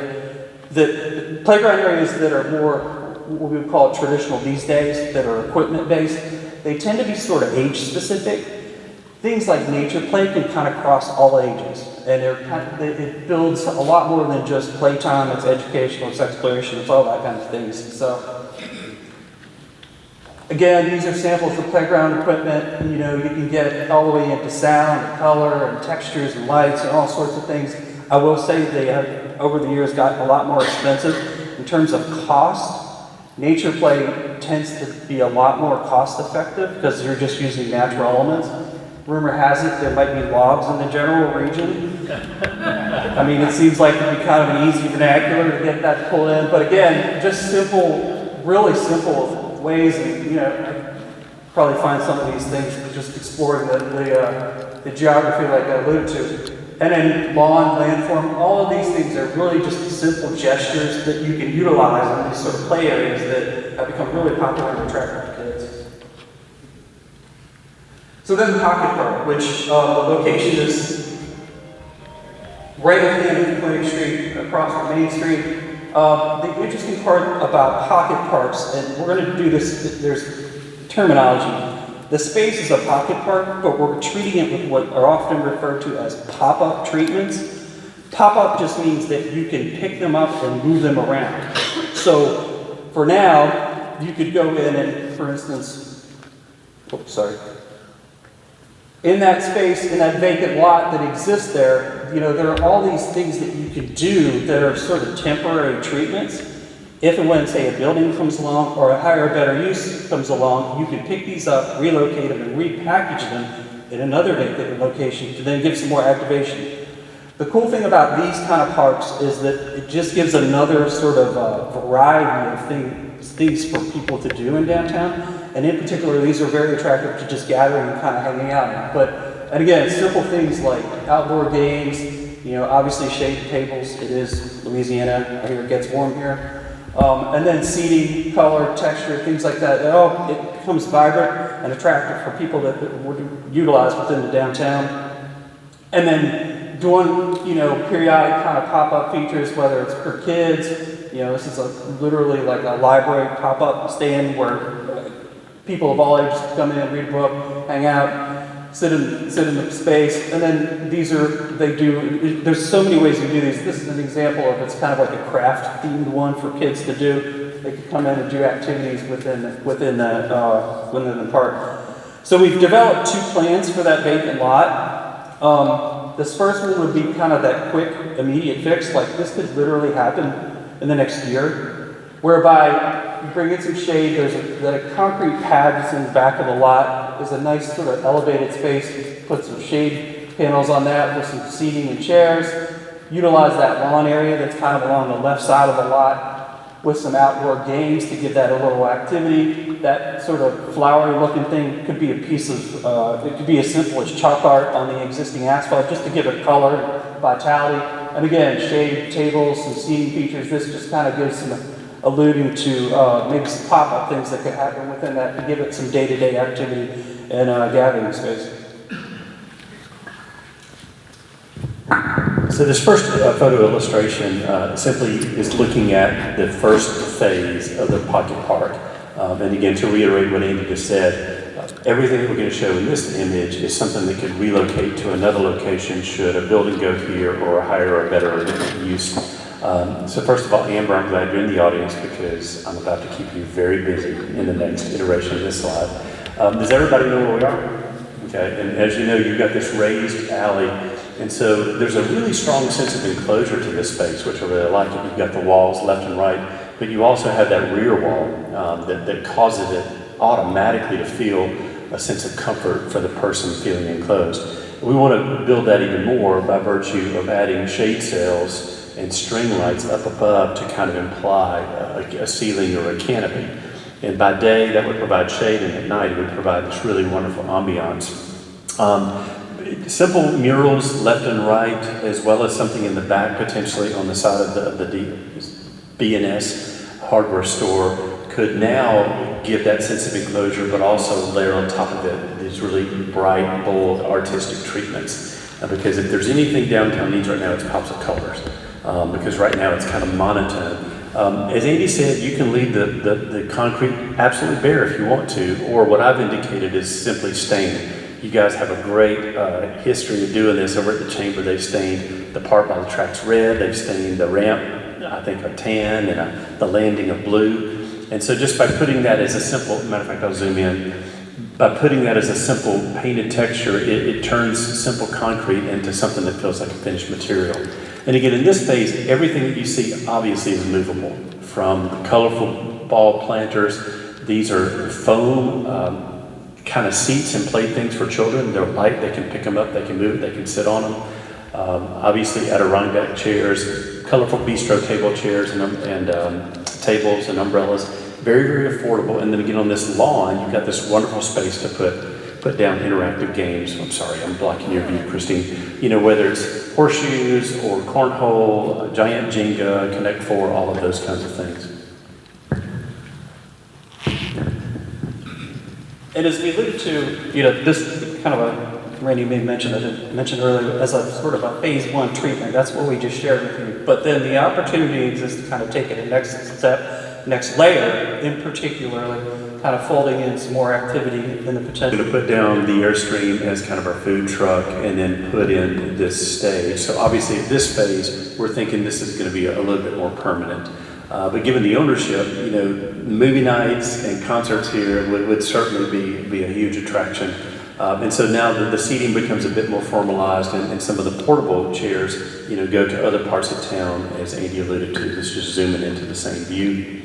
Playground areas that are more, what we would call traditional these days, that are equipment based, they tend to be sort of age specific. Things like nature play can kind of cross all ages, and it builds a lot more than just playtime. It's educational, it's exploration, it's all that kind of things. So. Again, these are samples of playground equipment. You know, you can get all the way into sound and color and textures and lights and all sorts of things. I will say they have, over the years, gotten a lot more expensive. In terms of cost, nature play tends to be a lot more cost effective because you're just using natural elements. Rumor has it there might be logs in the general region. I mean, it seems like it'd be kind of an easy vernacular to get that pulled in. But again, just simple, really simple ways, and you know, I probably find some of these things just exploring the geography like I alluded to. And then lawn, landform, all of these things are really just simple gestures that you can utilize in these sort of play areas that have become really popular and attractive to kids. So then the pocket park, which the location is right at the end of Queen Street, across from Main Street. The interesting part about pocket parks, and we're going to do this, there's terminology. The space is a pocket park, but we're treating it with what are often referred to as pop-up treatments. Pop-up just means that you can pick them up and move them around. So for now, you could go in and, for instance, in that space, in that vacant lot that exists there, you know, there are all these things that you can do that are sort of temporary treatments. If and when, say, a building comes along or a higher, better use comes along, you can pick these up, relocate them, and repackage them in another vacant location to then give some more activation. The cool thing about these kind of parks is that it just gives another sort of variety of things for people to do in downtown. And in particular, these are very attractive to just gathering and kind of hanging out in. And again, simple things like outdoor games, you know, obviously shade tables. It is Louisiana. I hear it gets warm here. And then seating, color, texture, things like that. It becomes vibrant and attractive for people that would utilize within the downtown. And then doing, you know, periodic kind of pop-up features, whether it's for kids. You know, this is literally like a library pop-up stand where people of all ages come in, read a book, hang out, sit in the space. And then there's so many ways you do these. This is an example of, it's kind of like a craft themed one for kids to do. They could come in and do activities within the park. So we've developed 2 plans for that vacant lot. This first one would be kind of that quick, immediate fix. Like this could literally happen in the next year, whereby you bring in some shade. There's a concrete pad that's in the back of the lot. There's a nice sort of elevated space. You put some shade panels on that with some seating and chairs. Utilize that lawn area that's kind of along the left side of the lot with some outdoor games to give that a little activity. That sort of flowery looking thing could be a piece of, it could be as simple as chalk art on the existing asphalt just to give it color and vitality. And again, shade tables, some seating features. This just kind of gives some alluding to maybe some pop-up things that could happen within that to give it some day-to-day activity and gathering space. So this first photo illustration simply is looking at the first phase of the Pocket Park. And again, to reiterate what Andy just said, everything that we're going to show in this image is something that could relocate to another location should a building go here or a higher or better or different use. So first of all, Amber, I'm glad you're in the audience because I'm about to keep you very busy in the next iteration of this slide. Does everybody know where we are? Okay, and as you know, you've got this raised alley, and so there's a really strong sense of enclosure to this space, which I really like. You've got the walls left and right, but you also have that rear wall that causes it automatically to feel a sense of comfort for the person feeling enclosed. We want to build that even more by virtue of adding shade sails and string lights up above to kind of imply a ceiling or a canopy. And by day, that would provide shade, and at night, it would provide this really wonderful ambiance. Simple murals left and right, as well as something in the back, potentially on the side of the B&S hardware store, could now give that sense of enclosure, but also layer on top of it these really bright, bold, artistic treatments. Because if there's anything downtown needs right now, it's pops of colors. Because right now it's kind of monotone. As Andy said, you can leave the concrete absolutely bare if you want to, or what I've indicated is simply stain. You guys have a great history of doing this over at the Chamber. They've stained the part by the tracks red, they've stained the ramp, I think, a tan, and the landing of blue. And so just by putting that as a simple, matter of fact, I'll zoom in, by putting that as a simple painted texture, it turns simple concrete into something that feels like a finished material. And again, in this phase, everything that you see obviously is movable. From colorful ball planters, these are foam kind of seats and playthings for children. They're light, they can pick them up, they can move, they can sit on them. Obviously Adirondack chairs, colorful bistro table chairs and tables and umbrellas. Very, very affordable. And then again, on this lawn, you've got this wonderful space to put down interactive games. I'm sorry, I'm blocking your view, Christine. You know, whether it's horseshoes or cornhole, giant Jenga, Connect Four, all of those kinds of things. And as we alluded to, you know, this kind of a, Randy may mention, I didn't mention earlier, as a sort of a phase one treatment. That's what we just shared with you. But then the opportunity exists to kind of take it a next step, next layer, in particular, kind of folding in some more activity in the potential. We're going to put down the Airstream as kind of our food truck and then put in this stage. So obviously at this phase, we're thinking this is going to be a little bit more permanent. But given the ownership, you know, movie nights and concerts here would certainly be a huge attraction. And so now the seating becomes a bit more formalized, and some of the portable chairs, you know, go to other parts of town, as Andy alluded to. Let's just zoom into the same view.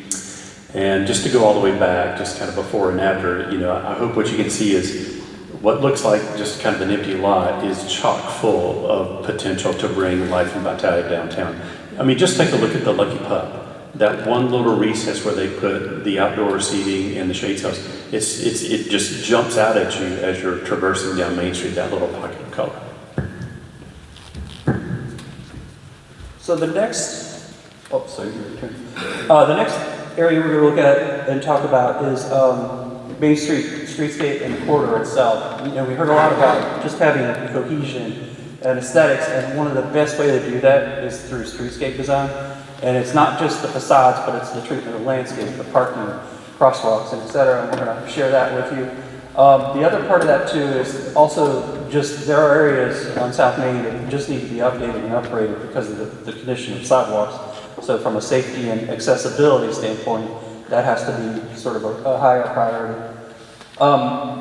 And just to go all the way back, just kind of before and after, you know, I hope what you can see is what looks like just kind of an empty lot is chock full of potential to bring life and vitality downtown. I mean, just take a look at the Lucky Pup. That one little recess where they put the outdoor seating and the shade sails, it just jumps out at you as you're traversing down Main Street, that little pocket of color. So the next, the next area we're going to look at and talk about is Main Street, streetscape, and the corridor itself. You know, we heard a lot about just having cohesion and aesthetics, and one of the best ways to do that is through streetscape design. And it's not just the facades, but it's the treatment of the landscape, the parking, crosswalks, and et cetera. And we're going to share that with you. The other part of that too is also just there are areas on South Main that just need to be updated and upgraded because of the condition of sidewalks. So from a safety and accessibility standpoint, that has to be sort of a higher priority.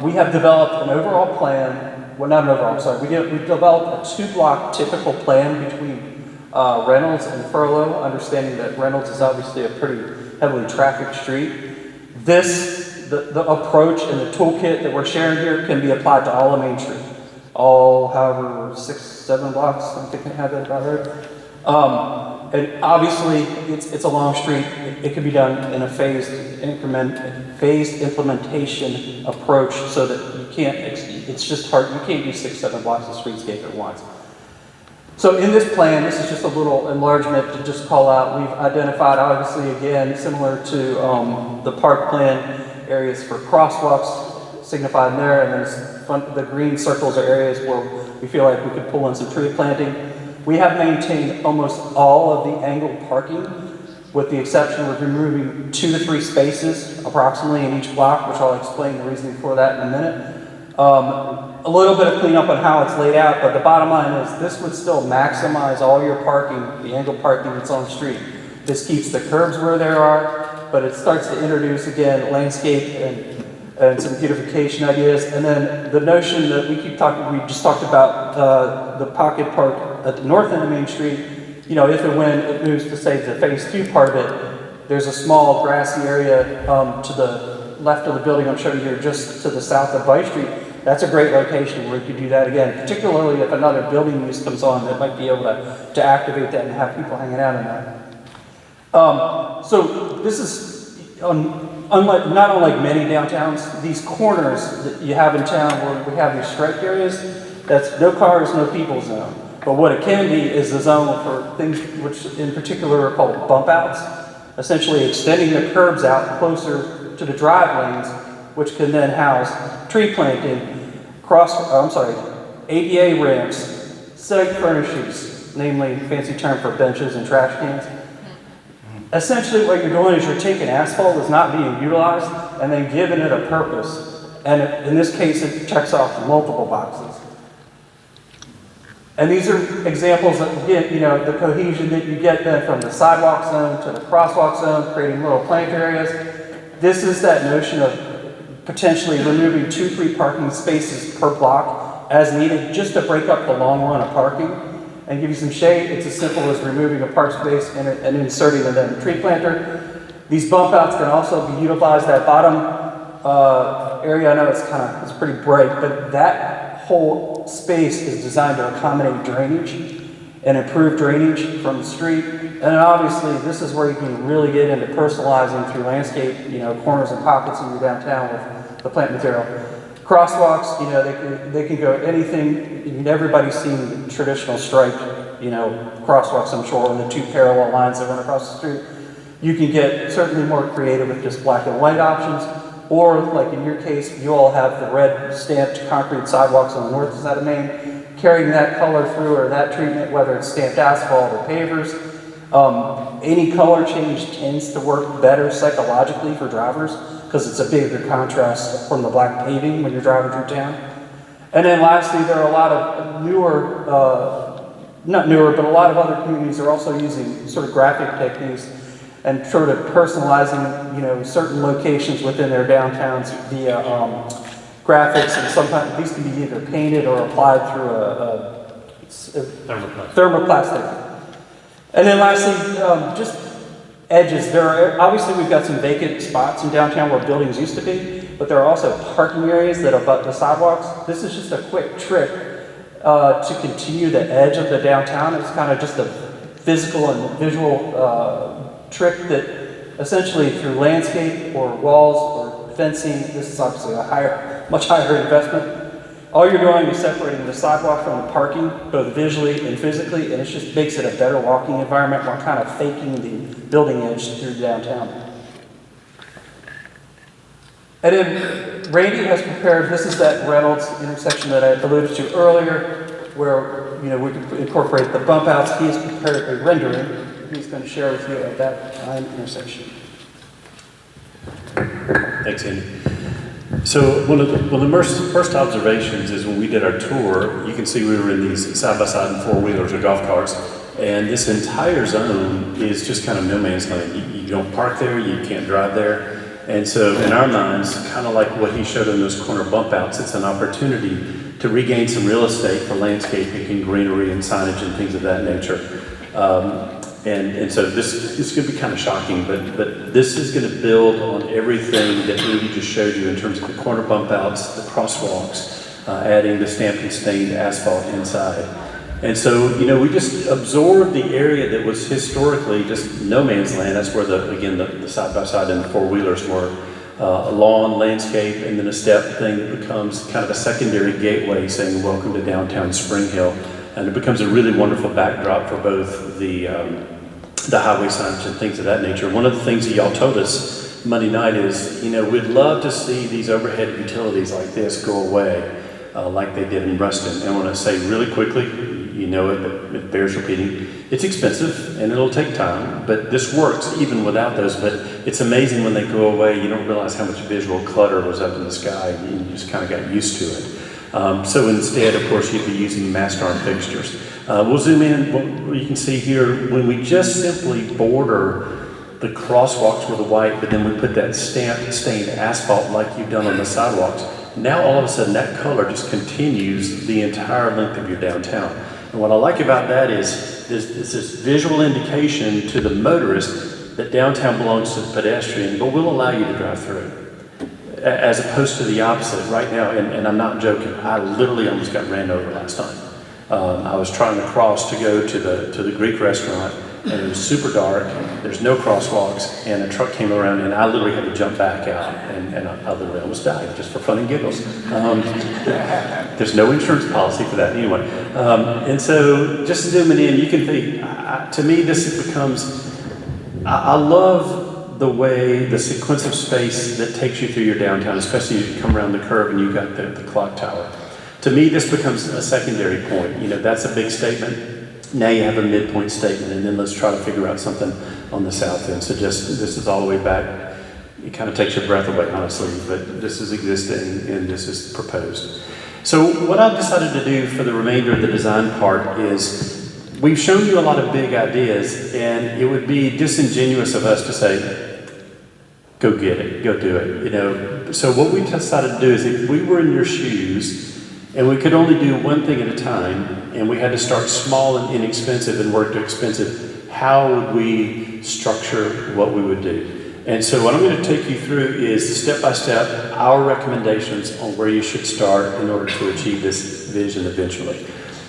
We have developed an overall plan, well not an overall, I'm sorry, we've developed a 2-block typical plan between Reynolds and Furlow, understanding that Reynolds is obviously a pretty heavily trafficked street. The approach and the toolkit that we're sharing here can be applied to all of Main Street. All, however, 6, 7 blocks, I think I have that about right. And obviously, it's a long street. It can be done in a phased implementation approach so that you can't, it's just hard, you can't do 6, 7 blocks of streetscape at once. So in this plan, this is just a little enlargement to just call out. We've identified, obviously, again, similar to the park plan, areas for crosswalks signified there, and there's the green circles are areas where we feel like we could pull in some tree planting. We have maintained almost all of the angled parking, with the exception of removing 2 to 3 spaces approximately in each block, which I'll explain the reasoning for that in a minute. A little bit of cleanup on how it's laid out, but the bottom line is this would still maximize all your parking, the angled parking that's on the street. This keeps the curbs where they are, but it starts to introduce, again, landscape and some beautification ideas. And then the notion that we just talked about the pocket park at the north end of Main Street. You know, if and when it moves to, say, the phase 2 part of it, there's a small grassy area to the left of the building I'm showing you here, just to the south of Vice Street. That's a great location where you could do that again, particularly if another building use comes on that might be able to activate that and have people hanging out in that. So this is, not unlike many downtowns, these corners that you have in town where we have these striped areas, that's no cars, no people zone. But what it can be is the zone for things which in particular are called bump outs, essentially extending the curbs out closer to the drive lanes, which can then house tree planting, ADA ramps, site furnishings, namely fancy term for benches and trash cans. Essentially what you're doing is you're taking asphalt that's not being utilized and then giving it a purpose. And in this case, it checks off multiple boxes. And these are examples of, again, you know, the cohesion that you get then from the sidewalk zone to the crosswalk zone, creating little plank areas. This is that notion of potentially removing 2-3 parking spaces per block as needed, just to break up the long run of parking and give you some shade. It's as simple as removing a park space and inserting a then tree planter. These bump outs can also be utilized. That bottom area, I know it's pretty bright, but that whole space is designed to accommodate drainage and improve drainage from the street. And obviously, this is where you can really get into personalizing through landscape, you know, corners and pockets in your downtown with the plant material. Crosswalks, you know, they can go anything. Everybody's seen the traditional striped, you know, crosswalks, I'm sure, and the 2 parallel lines that run across the street. You can get certainly more creative with just black and white options, or like in your case, you all have the red stamped concrete sidewalks on the north side of Main, carrying that color through or that treatment, whether it's stamped asphalt or pavers. Any color change tends to work better psychologically for drivers because it's a bigger contrast from the black paving when you're driving through town. And then lastly, there are a lot of newer, not newer, but a lot of other communities are also using sort of graphic techniques and sort of personalizing, you know, certain locations within their downtowns via graphics, and sometimes these can be either painted or applied through a thermoplastic. And then lastly, just edges. Obviously we've got some vacant spots in downtown where buildings used to be, but there are also parking areas that abut the sidewalks. This is just a quick trick to continue the edge of the downtown. It's kind of just a physical and visual trick that essentially through landscape or walls or fencing, this is obviously a much higher investment. All you're doing is separating the sidewalk from the parking, both visually and physically, and it just makes it a better walking environment while kind of faking the building edge through downtown. And then Randy has prepared, this is that Reynolds intersection that I alluded to earlier, where, you know, we can incorporate the bump outs. He has prepared a rendering he's going to share with you at that intersection. Thanks, Andy. So one of the first observations is when we did our tour, you can see we were in these side-by-side and four-wheelers or golf carts, and this entire zone is just kind of no man's land. You don't park there, you can't drive there. And so in our minds, kind of like what he showed in those corner bump outs, it's an opportunity to regain some real estate for landscaping and greenery and signage and things of that nature. And so this is going to be kind of shocking, but this is going to build on everything that Andy just showed you in terms of the corner bump outs, the crosswalks, adding the stamped and stained asphalt inside. And so, you know, we just absorbed the area that was historically just no man's land. That's where the side-by-side and the four-wheelers were. A lawn, landscape, and then a step thing that becomes kind of a secondary gateway saying, welcome to downtown Springhill. And it becomes a really wonderful backdrop for both the highway signage and things of that nature. One of the things that y'all told us Monday night is, we'd love to see these overhead utilities like this go away, like they did in Ruston. And I want to say really quickly, but it bears repeating, it's expensive and it'll take time, but this works even without those. But it's amazing when they go away, you don't realize how much visual clutter was up in the sky, and you just kind of got used to it. So instead, of course, you'd be using master arm fixtures. We'll zoom in. You can see here, when we just simply border the crosswalks with the white, but then we put that stained asphalt like you've done on the sidewalks, now all of a sudden that color just continues the entire length of your downtown. And what I like about that is this visual indication to the motorist that downtown belongs to the pedestrian, but will allow you to drive through, as opposed to the opposite. Right now, and I'm not joking, I literally almost got ran over last night. I was trying to cross to go to the Greek restaurant, and it was super dark, there's no crosswalks, and a truck came around, and I literally had to jump back out, and I literally almost died, just for fun and giggles. There's no insurance policy for that anyway. And so, just zooming in, you can see, to me, this becomes, I love the way, the sequence of space that takes you through your downtown, especially as you come around the curve and you've got the clock tower. To me, this becomes a secondary point. That's a big statement. Now you have a midpoint statement, and then let's try to figure out something on the south end. So this is all the way back. It kind of takes your breath away, honestly, but this is existing and this is proposed. So what I've decided to do for the remainder of the design part is we've shown you a lot of big ideas, and it would be disingenuous of us to say, go get it, go do it. So what we decided to do is, if we were in your shoes and we could only do one thing at a time, and we had to start small and inexpensive and work to expensive, how would we structure what we would do? And so what I'm going to take you through is step by step our recommendations on where you should start in order to achieve this vision eventually.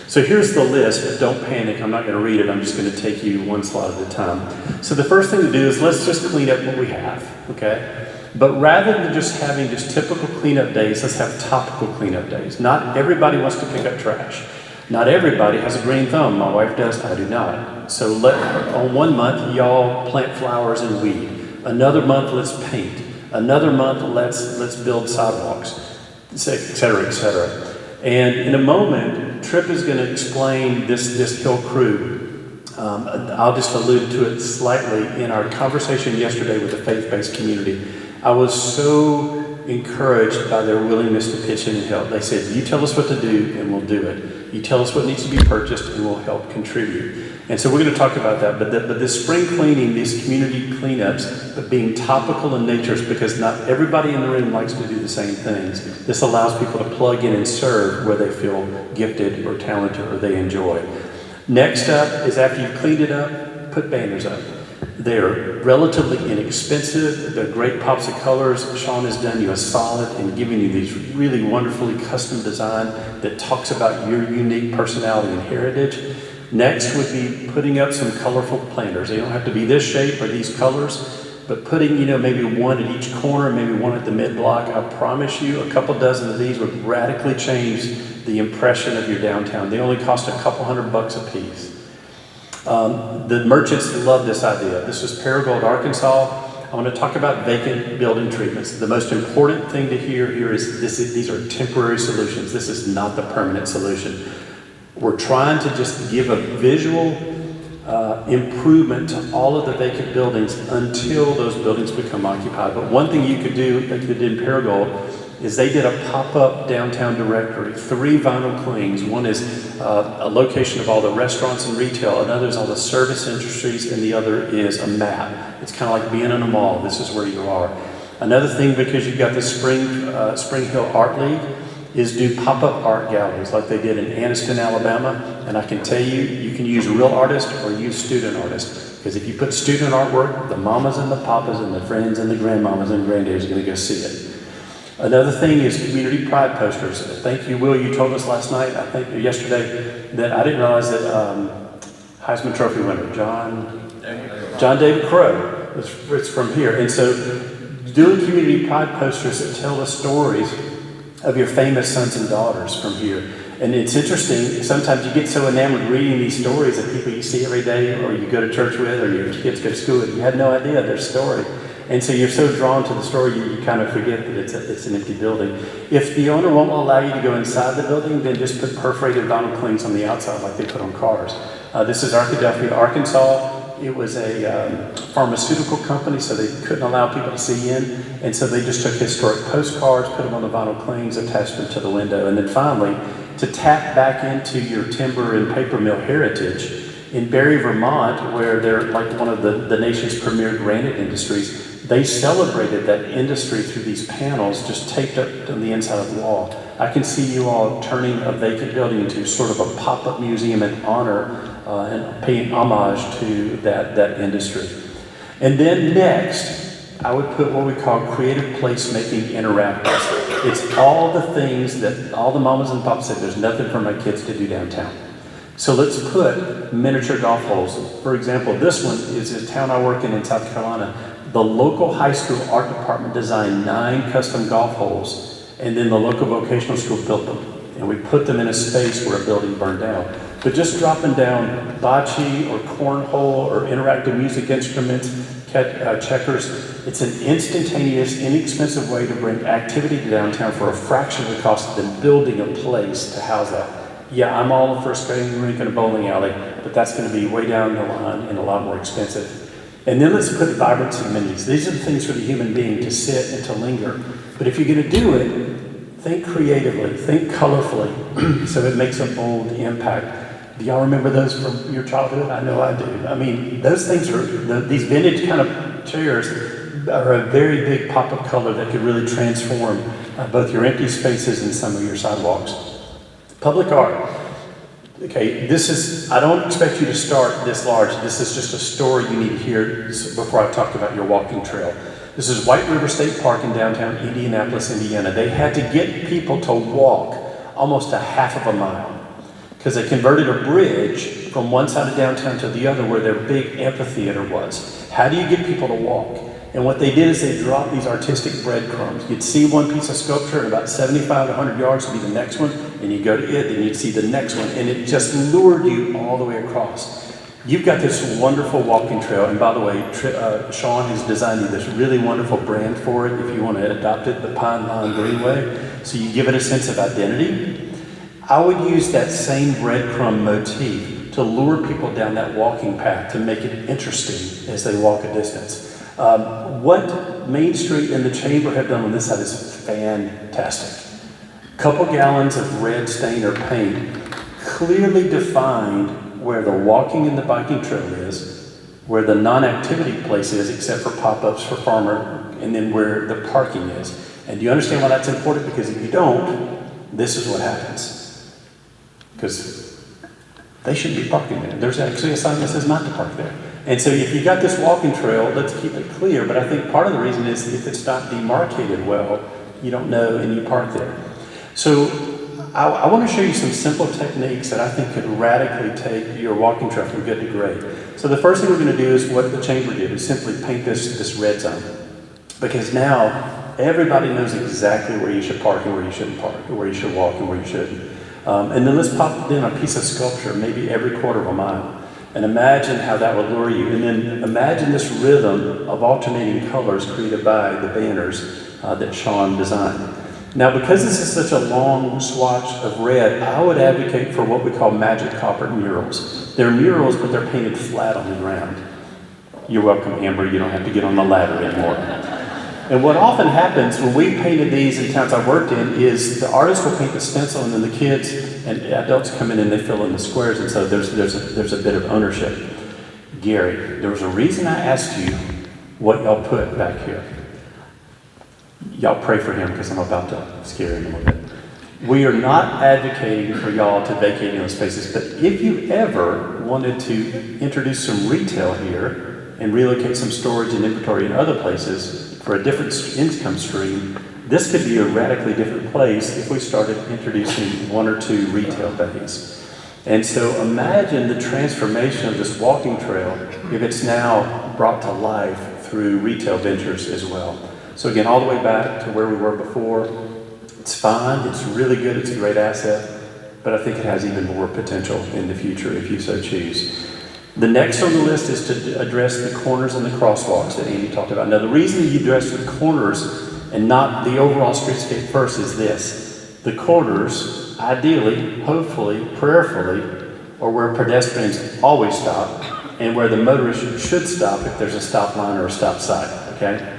So here's the list, but don't panic, I'm not going to read it, I'm just going to take you one slide at a time. So the first thing to do is let's just clean up what we have, okay? But rather than just having just typical cleanup days, let's have topical cleanup days. Not everybody wants to pick up trash. Not everybody has a green thumb. My wife does, I do not. So on one month, y'all plant flowers and weed. Another month, let's paint. Another month, let's build sidewalks, et cetera, et cetera. And in a moment, Tripp is going to explain this Hill crew. I'll just allude to it slightly. In our conversation yesterday with the faith-based community, I was so encouraged by their willingness to pitch in and help. They said, you tell us what to do and we'll do it. You tell us what needs to be purchased and we'll help contribute. And so we're going to talk about that. But this spring cleaning, these community cleanups, but being topical in nature, is because not everybody in the room likes to do the same things. This allows people to plug in and serve where they feel gifted or talented or they enjoy. Next up is, after you've cleaned it up, put banners up. They're relatively inexpensive. They're great pops of colors. Sean has done you a solid in giving you these really wonderfully custom design that talks about your unique personality and heritage. Next would be putting up some colorful planters. They don't have to be this shape or these colors, but putting, maybe one at each corner, maybe one at the mid-block. I promise you, a couple dozen of these would radically change the impression of your downtown. They only cost a couple $100 a piece. The merchants love this idea. This is Paragould, Arkansas. I want to talk about vacant building treatments. The most important thing to hear here is these are temporary solutions. This is not the permanent solution. We're trying to just give a visual improvement to all of the vacant buildings until those buildings become occupied. But one thing you could do, like they did in Paragould, is they did a pop-up downtown directory, 3 vinyl clings. One is a location of all the restaurants and retail, another is all the service industries, and the other is a map. It's kind of like being in a mall. This is where you are. Another thing, because you've got the Springhill Art League, is do pop-up art galleries like they did in Anniston, Alabama. And I can tell you, you can use real artists or use student artists. Because if you put student artwork, the mamas and the papas and the friends and the grandmamas and granddaddies are going to go see it. Another thing is community pride posters. Thank you, Will. You told us last night, I think yesterday, that I didn't realize that Heisman Trophy winner, John David Crow, it's from here. And so doing community pride posters that tell the stories of your famous sons and daughters from here. And it's interesting, sometimes you get so enamored reading these stories of people you see every day or you go to church with or your kids go to school with, you had no idea their story. And so you're so drawn to the story, you kind of forget that it's an empty building. If the owner won't allow you to go inside the building, then just put perforated vinyl clings on the outside like they put on cars. This is Arkadelphia, Arkansas. It was a pharmaceutical company, so they couldn't allow people to see in. And so they just took historic postcards, put them on the vinyl clings, attached them to the window. And then finally, to tap back into your timber and paper mill heritage, in Barre, Vermont, where they're like one of the nation's premier granite industries, they celebrated that industry through these panels just taped up on the inside of the wall. I can see you all turning a vacant building into sort of a pop-up museum in honor and paying homage to that industry. And then next, I would put what we call creative placemaking interactives. It's all the things that all the mamas and papas said, there's nothing for my kids to do downtown. So let's put miniature golf holes. For example, this one is a town I work in South Carolina. The local high school art department designed 9 custom golf holes, and then the local vocational school built them. And we put them in a space where a building burned down. But just dropping down bocce or cornhole or interactive music instruments, checkers, it's an instantaneous, inexpensive way to bring activity to downtown for a fraction of the cost of them building a place to house that. Yeah, I'm all for a skating rink and a bowling alley, but that's going to be way down the line and a lot more expensive. And then let's put vibrancy amenities. These are the things for the human being to sit and to linger. But if you're going to do it, think creatively, think colorfully, so it makes a bold impact. Do y'all remember those from your childhood? I know I do. I mean, those things are, these vintage kind of chairs are a very big pop of color that could really transform both your empty spaces and some of your sidewalks. Public art. Okay, this is, I don't expect you to start this large. This is just a story you need to hear before I talk about your walking trail. This is White River State Park in downtown Indianapolis, Indiana. They had to get people to walk almost a half of a mile because they converted a bridge from one side of downtown to the other where their big amphitheater was. How do you get people to walk? And what they did is they dropped these artistic breadcrumbs. You'd see one piece of sculpture, and about 75 to 100 yards would be the next one, and you go to it, and you'd see the next one, and it just lured you all the way across. You've got this wonderful walking trail, and by the way, Sean has designed you this really wonderful brand for it if you want to adopt it, the Pine Line Greenway, so you give it a sense of identity. I would use that same breadcrumb motif to lure people down that walking path to make it interesting as they walk a distance. What Main Street and the Chamber have done on this side is fantastic. A couple gallons of red stain or paint clearly defined where the walking and the biking trail is, where the non-activity place is, except for pop-ups for farmer, and then where the parking is. And do you understand why that's important? Because if you don't, this is what happens. Because they shouldn't be parking there. There's actually a sign that says not to park there. And so if you got this walking trail, let's keep it clear, but I think part of the reason is if it's not demarcated well, you don't know and you park there. So I want to show you some simple techniques that I think could radically take your walking trail from good to great. So the first thing we're going to do is what the Chamber did, is simply paint this red zone. Because now everybody knows exactly where you should park and where you shouldn't park, or where you should walk and where you shouldn't. And then let's pop in a piece of sculpture, maybe every quarter of a mile. And imagine how that would lure you. And then imagine this rhythm of alternating colors created by the banners that Sean designed. Now, because this is such a long swatch of red, I would advocate for what we call magic copper murals. They're murals, but they're painted flat on the ground. You're welcome, Amber. You don't have to get on the ladder anymore. And what often happens when we painted these in towns I've worked in is the artist will paint the stencil, and then the kids and adults come in and they fill in the squares, and so there's a bit of ownership. Gary, there was a reason I asked you what y'all put back here. Y'all pray for him because I'm about to scare him a little bit. We are not advocating for y'all to vacate those spaces, but if you ever wanted to introduce some retail here and relocate some storage and inventory in other places for a different income stream, this could be a radically different place if we started introducing 1 or 2 retail bays. And so imagine the transformation of this walking trail if it's now brought to life through retail ventures as well. So again, all the way back to where we were before, it's fine, it's really good, it's a great asset, but but I think it has even more potential in the future if you so choose. The next on the list is to address the corners and the crosswalks that Amy talked about. Now, the reason you address the corners and not the overall streetscape first is this. The corners, ideally, hopefully, prayerfully, are where pedestrians always stop and where the motorist should stop if there's a stop line or a stop sign, okay?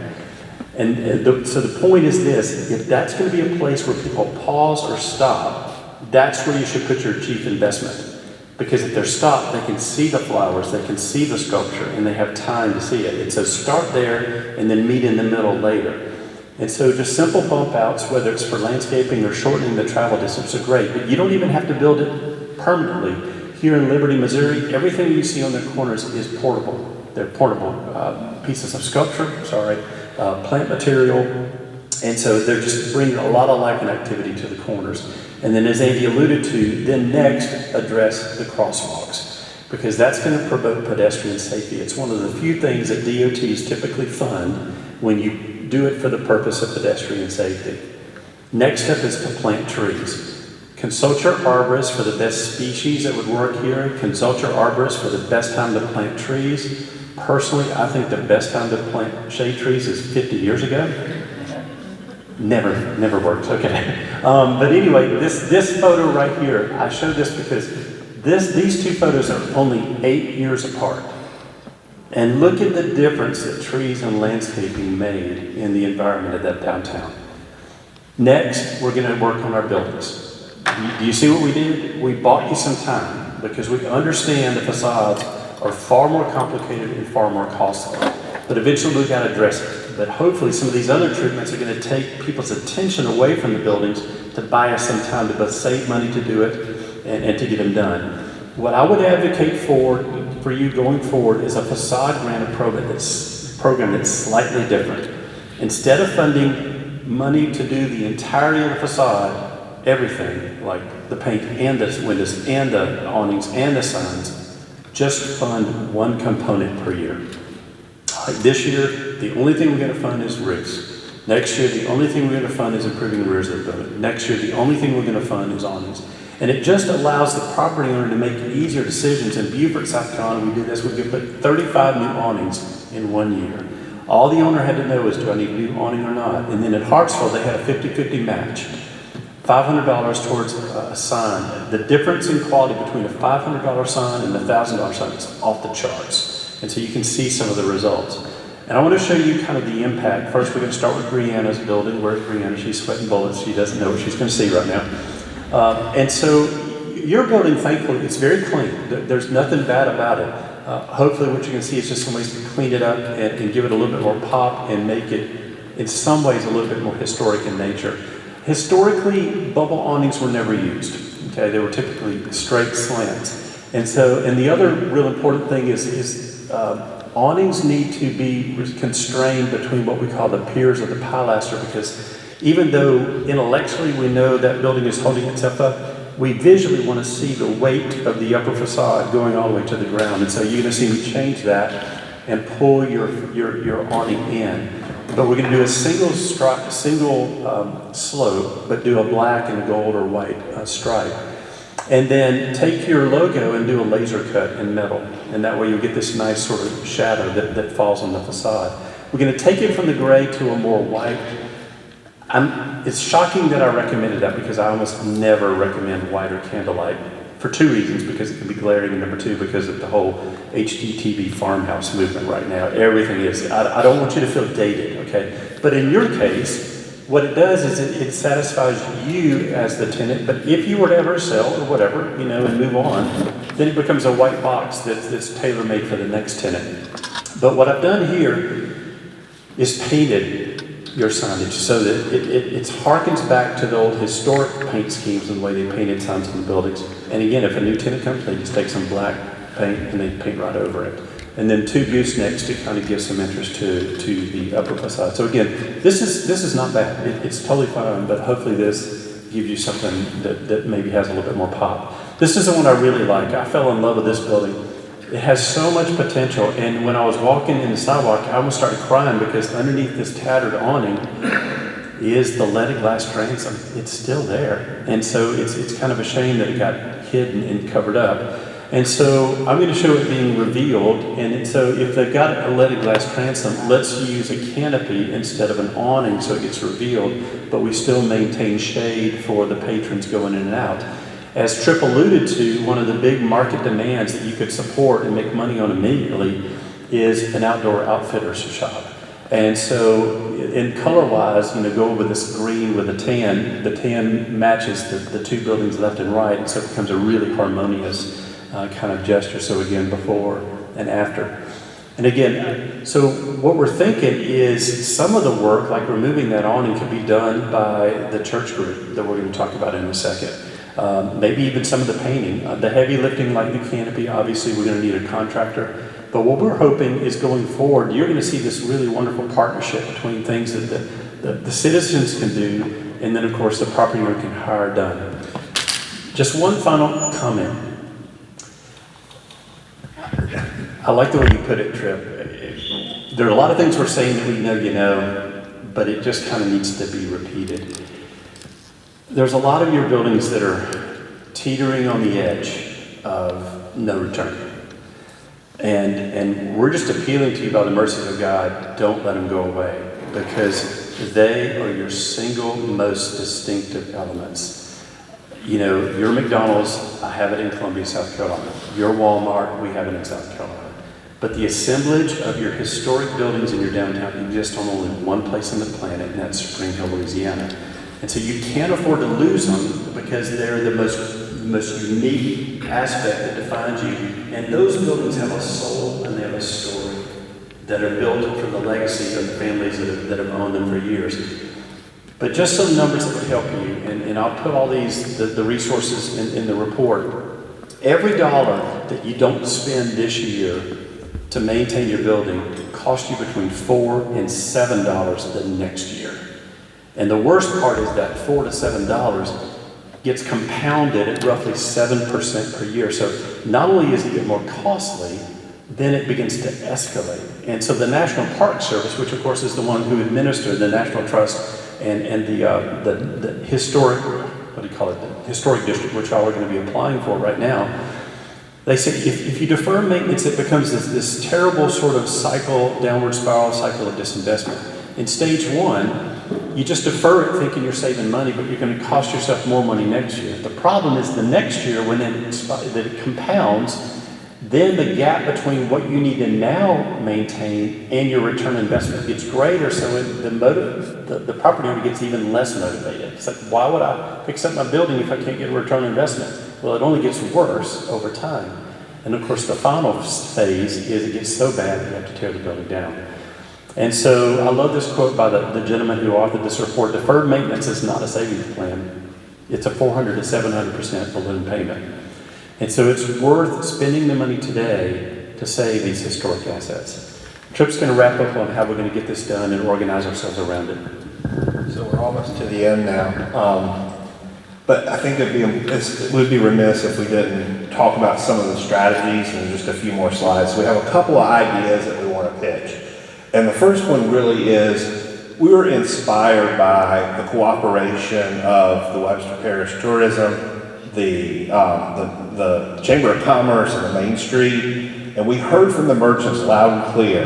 So the point is this, if that's going to be a place where people pause or stop, that's where you should put your chief investment. Because if they're stopped, they can see the flowers, they can see the sculpture, and they have time to see it. And so start there and then meet in the middle later. And so just simple bump outs, whether it's for landscaping or shortening the travel distance, are great. But you don't even have to build it permanently. Here in Liberty, Missouri, everything you see on the corners is portable. They're portable pieces of sculpture, plant material. And so they're just bringing a lot of life and activity to the corners. And then as Andy alluded to, then next address the crosswalks, because that's going to promote pedestrian safety. It's one of the few things that DOTs typically fund when you do it for the purpose of pedestrian safety. Next step is to plant trees. Consult your arborists for the best species that would work here. Consult your arborists for the best time to plant trees. Personally, I think the best time to plant shade trees is 50 years ago. Never works, okay. But anyway, this photo right here, I show this because these two photos are only 8 years apart. And look at the difference that trees and landscaping made in the environment of that downtown. Next, we're going to work on our buildings. Do you see what we did? We bought you some time because we understand the facades are far more complicated and far more costly. But eventually we've got to address it. But hopefully some of these other treatments are going to take people's attention away from the buildings to buy us some time to both save money to do it and to get them done. What I would advocate for you going forward is a facade grant program that's slightly different. Instead of funding money to do the entirety of the facade, everything, like the paint and the windows and the awnings and the signs, just fund one component per year. This year, the only thing we're going to fund is roofs. Next year, the only thing we're going to fund is improving the rears of the building. Next year, the only thing we're going to fund is awnings. And it just allows the property owner to make easier decisions. In Beaufort, South Carolina, we did this. We could put 35 new awnings in 1 year. All the owner had to know is, do I need a new awning or not? And then at Hartsville, they had a 50-50 match. $500 towards a sign. The difference in quality between a $500 sign and a $1,000 sign is off the charts. And so you can see some of the results. And I want to show you kind of the impact. First, we're going to start with Brianna's building. Where's Brianna? She's sweating bullets. She doesn't know what she's going to see right now. And so your building, thankfully, it's very clean. There's nothing bad about it. Hopefully what you can see is just some ways to clean it up and give it a little bit more pop and make it, in some ways, a little bit more historic in nature. Historically, bubble awnings were never used. Okay, they were typically straight slants. And the other real important thing is awnings need to be constrained between what we call the piers of the pilaster, because even though intellectually we know that building is holding itself up, we visually want to see the weight of the upper facade going all the way to the ground. And so you're going to see me change that and pull your awning in. But we're going to do a single slope, but do a black and a gold or white stripe. And then take your logo and do a laser cut in metal. And that way you'll get this nice sort of shadow that falls on the facade. We're going to take it from the gray to a more white. It's shocking that I recommended that, because I almost never recommend white or candlelight for two reasons: because it can be glaring, and number two, because of the whole HGTV farmhouse movement right now. Everything is. I don't want you to feel dated, okay? But in your case, what it does is it satisfies you as the tenant, but if you were to ever sell or whatever, and move on, then it becomes a white box that's tailor-made for the next tenant. But what I've done here is painted your signage so that it harkens back to the old historic paint schemes and the way they painted signs on the buildings. And again, if a new tenant comes, they just take some black paint and they paint right over it. And then 2 goosenecks to kind of give some interest to the upper facade. So again, this is not bad. It's totally fine, but hopefully this gives you something that maybe has a little bit more pop. This is the one I really like. I fell in love with this building. It has so much potential, and when I was walking in the sidewalk, I almost started crying, because underneath this tattered awning is the leaded glass transom. It's still there. And so it's kind of a shame that it got hidden and covered up. And so I'm going to show it being revealed. And so if they've got a leaded glass transom, let's use a canopy instead of an awning so it gets revealed, but we still maintain shade for the patrons going in and out. As Tripp alluded to, one of the big market demands that you could support and make money on immediately is an outdoor outfitters shop. And so in color-wise, go with this green with a tan. The tan matches the two buildings left and right, and so it becomes a really harmonious kind of gesture. So again, before and after. And again, so what we're thinking is some of the work, like removing that awning, could be done by the church group that we're going to talk about in a second. Maybe even some of the painting. The heavy lifting, like the canopy, obviously we're going to need a contractor. But what we're hoping is going forward, you're going to see this really wonderful partnership between things that the citizens can do, and then of course the property owner can hire done. Just one final comment. I like the way you put it, Tripp. There are a lot of things we're saying that we know, but it just kind of needs to be repeated. There's a lot of your buildings that are teetering on the edge of no return. And we're just appealing to you by the mercies of God, don't let them go away, because they are your single most distinctive elements. Your McDonald's, I have it in Columbia, South Carolina. Your Walmart, we have it in South Carolina. But the assemblage of your historic buildings in your downtown exist on only one place on the planet, and that's Springhill, Louisiana. And so you can't afford to lose them because they're the most unique aspect that defines you. And those buildings have a soul and they have a story that are built from the legacy of the families that have owned them for years. But just some numbers that would help you, and I'll put all these, the resources in the report. Every dollar that you don't spend this year to maintain your building costs you between $4 and $7 the next year. And the worst part is that $4 to $7 gets compounded at roughly 7% per year. So not only is it get more costly, then it begins to escalate. And so the National Park Service, which of course is the one who administers the National Trust and the historic, what do you call it, the historic district, which y'all are going to be applying for right now, they say if you defer maintenance, it becomes this terrible sort of downward spiral cycle of disinvestment. In stage one, you just defer it thinking you're saving money, but you're going to cost yourself more money next year. The problem is the next year, when it compounds, then the gap between what you need to now maintain and your return on investment gets greater, so the property owner gets even less motivated. It's like, why would I fix up my building if I can't get a return on investment? Well, it only gets worse over time. And of course, the final phase is it gets so bad that you have to tear the building down. And so I love this quote by the gentleman who authored this report: deferred maintenance is not a savings plan. It's a 400 to 700% balloon payment. And so it's worth spending the money today to save these historic assets. Tripp's going to wrap up on how we're going to get this done and organize ourselves around it. So we're almost to the end now. But I think it would be remiss if we didn't talk about some of the strategies in just a few more slides. We have a couple of ideas that we want to pitch. And the first one really is, we were inspired by the cooperation of the Webster Parish Tourism, the Chamber of Commerce and the Main Street, and we heard from the merchants loud and clear,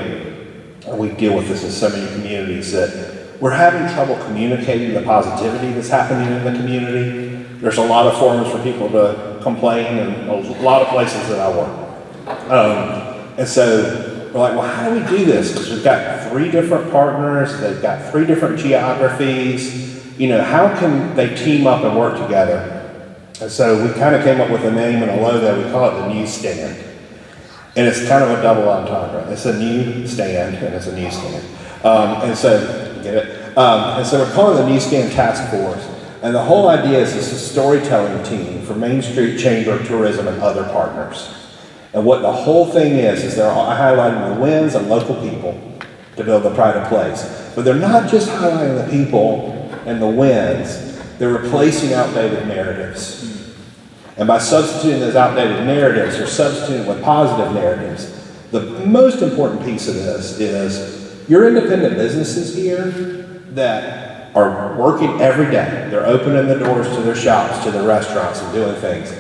and we deal with this in so many communities, that we're having trouble communicating the positivity that's happening in the community. There's a lot of forums for people to complain, and a lot of places that I work. And so we're like, well, how do we do this? Because we've got 3 different partners, they've got 3 different geographies. How can they team up and work together? And so we kind of came up with a name and a logo. We call it the Newsstand. And it's kind of a double entendre. It's a new stand and it's a newsstand. And so, get it? And so we're calling it the Newsstand Task Force. And the whole idea is it's a storytelling team for Main Street Chamber of Tourism and other partners. And what the whole thing is they're highlighting the wins and local people to build the pride of place. But they're not just highlighting the people and the wins, they're replacing outdated narratives. And by substituting those outdated narratives or substituting with positive narratives, the most important piece of this is your independent businesses here that are working every day. They're opening the doors to their shops, to their restaurants, and doing things.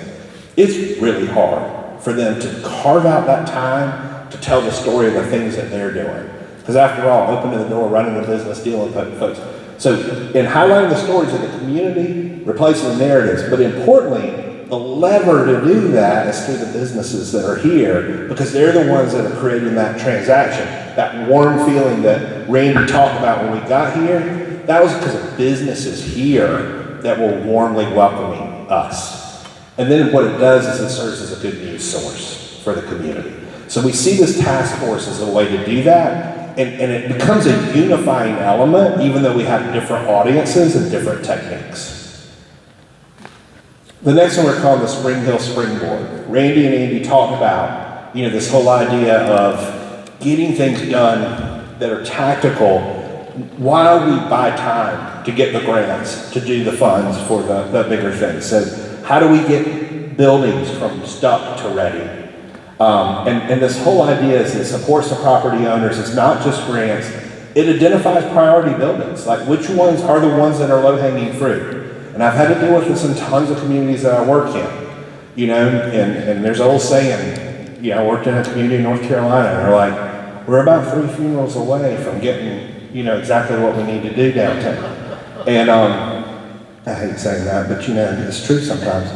It's really hard for them to carve out that time to tell the story of the things that they're doing. Because after all, opening the door, running the business, dealing with folks. So in highlighting the stories of the community, replacing the narratives, but importantly, the lever to do that is through the businesses that are here, because they're the ones that are creating that transaction. That warm feeling that Randy talked about when we got here, that was because of businesses here that were warmly welcoming us. And then what it does is it serves as a good news source for the community. So we see this task force as a way to do that, and it becomes a unifying element, even though we have different audiences and different techniques. The next one we're calling the Springhill Springboard. Randy and Andy talked about, this whole idea of getting things done that are tactical while we buy time to get the grants, to do the funds for the bigger things. So how do we get buildings from stuck to ready? And this whole idea is it supports the property owners. It's not just grants. It identifies priority buildings, like which ones are the ones that are low-hanging fruit. And I've had to deal with this in tons of communities that I work in, and there's an old saying, I worked in a community in North Carolina, and they're like, we're about 3 funerals away from getting, exactly what we need to do downtown. And I hate saying that, but it's true sometimes.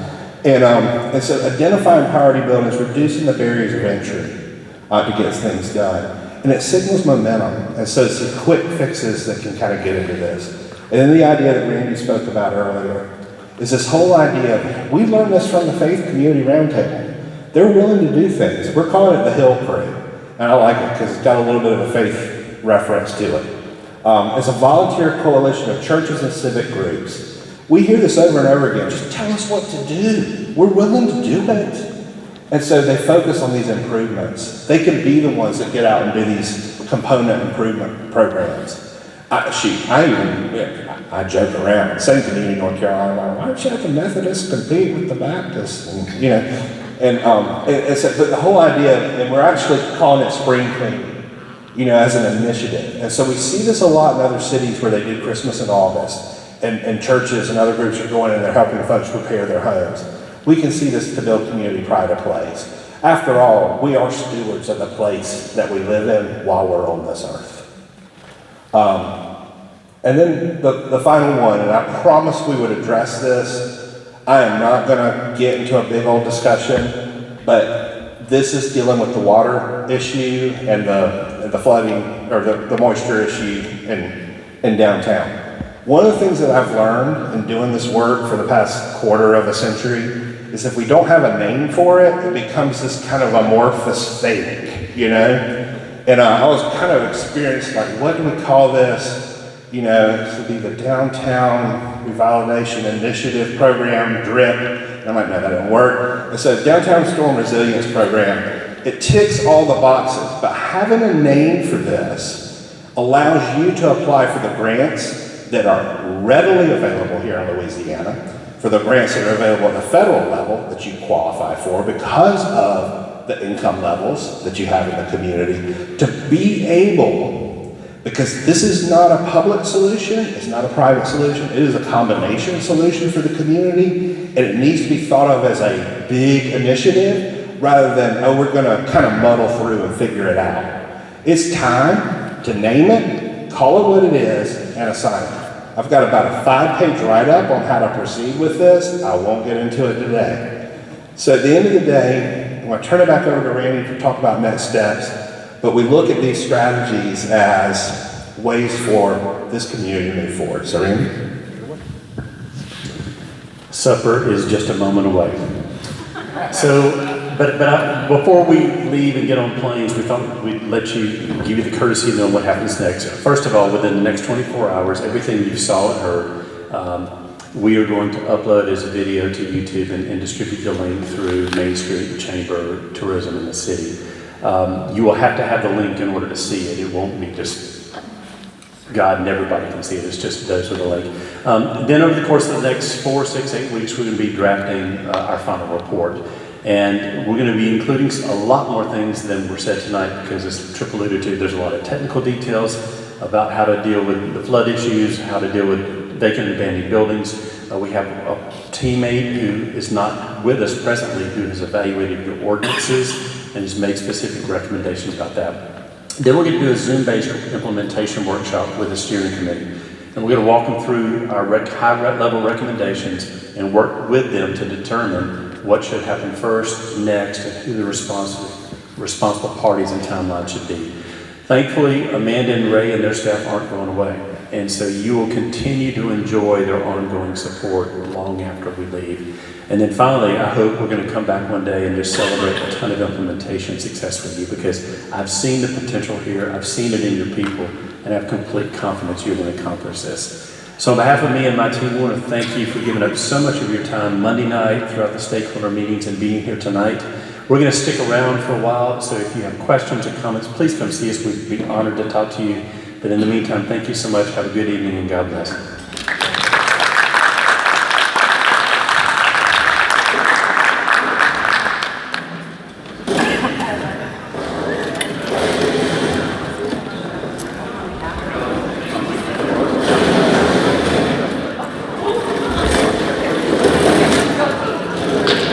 And so identifying priority buildings, reducing the barriers of entry to get things done. And it signals momentum. And so it's the quick fixes that can kind of get into this. And then the idea that Randy spoke about earlier is this whole idea of, we learned this from the Faith Community Roundtable. They're willing to do things. We're calling it the Hill Crew. And I like it because it's got a little bit of a faith reference to it. It's a volunteer coalition of churches and civic groups. We hear this over and over again. Just tell us what to do. We're willing to do it. And so they focus on these improvements. They can be the ones that get out and do these component improvement programs. I joke around. Same community in North Carolina. Why don't you have the Methodists compete with the Baptists? And but the whole idea, and we're actually calling it spring cleaning, as an initiative. And so we see this a lot in other cities where they do Christmas in August. And churches and other groups are going in there helping folks prepare their homes. We can see this to build community pride of place. After all, we are stewards of the place that we live in while we're on this earth. And then the final one, and I promised we would address this. I am not going to get into a big old discussion, but this is dealing with the water issue and the flooding, or the moisture issue in downtown. One of the things that I've learned in doing this work for the past quarter of a century is if we don't have a name for it, it becomes this kind of amorphous thing, And I was kind of experienced, like, what do we call this? This would be the Downtown Revitalization Initiative Program, DRIP. And I'm like, no, that didn't work. And so Downtown Storm Resilience Program, it ticks all the boxes, but having a name for this allows you to apply for the grants that are readily available here in Louisiana, for the grants that are available at the federal level that you qualify for because of the income levels that you have in the community, to be able, because this is not a public solution, it's not a private solution, it is a combination solution for the community, and it needs to be thought of as a big initiative rather than, we're gonna kind of muddle through and figure it out. It's time to name it, call it what it is, and assign it. I've got about a 5-page write-up on how to proceed with this. I won't get into it today. So at the end of the day, I'm going to turn it back over to Randy to talk about next steps, but we look at these strategies as ways for this community to move forward. So Randy? Supper is just a moment away. Before we leave and get on planes, we thought we'd give you the courtesy of knowing what happens next. First of all, within the next 24 hours, everything you saw and heard, we are going to upload as a video to YouTube and distribute the link through Main Street Chamber Tourism in the city. You will have to have the link in order to see it. It won't be just God and everybody can see it. It's just those with the link. Then over the course of the next 4, 6, 8 weeks, we're going to be drafting our final report. And we're going to be including a lot more things than were said tonight because, as Tripp alluded to, there's a lot of technical details. about how to deal with the flood issues, how to deal with vacant and abandoned buildings. We have a teammate who is not with us presently who has evaluated your ordinances and has made specific recommendations about that. Then we're going to do a Zoom-based implementation workshop with the steering committee. And we're going to walk them through our high-level recommendations and work with them to determine what should happen first, next, and who the responsible parties and timeline should be. Thankfully, Amanda and Ray and their staff aren't going away. And so you will continue to enjoy their ongoing support long after we leave. And then finally, I hope we're going to come back one day and just celebrate a ton of implementation success with you, because I've seen the potential here, I've seen it in your people, and I have complete confidence you're going to accomplish this. So on behalf of me and my team, we want to thank you for giving up so much of your time Monday night throughout the stakeholder meetings and being here tonight. We're going to stick around for a while, so if you have questions or comments, please come see us. We'd be honored to talk to you. But in the meantime, thank you so much. Have a good evening and God bless.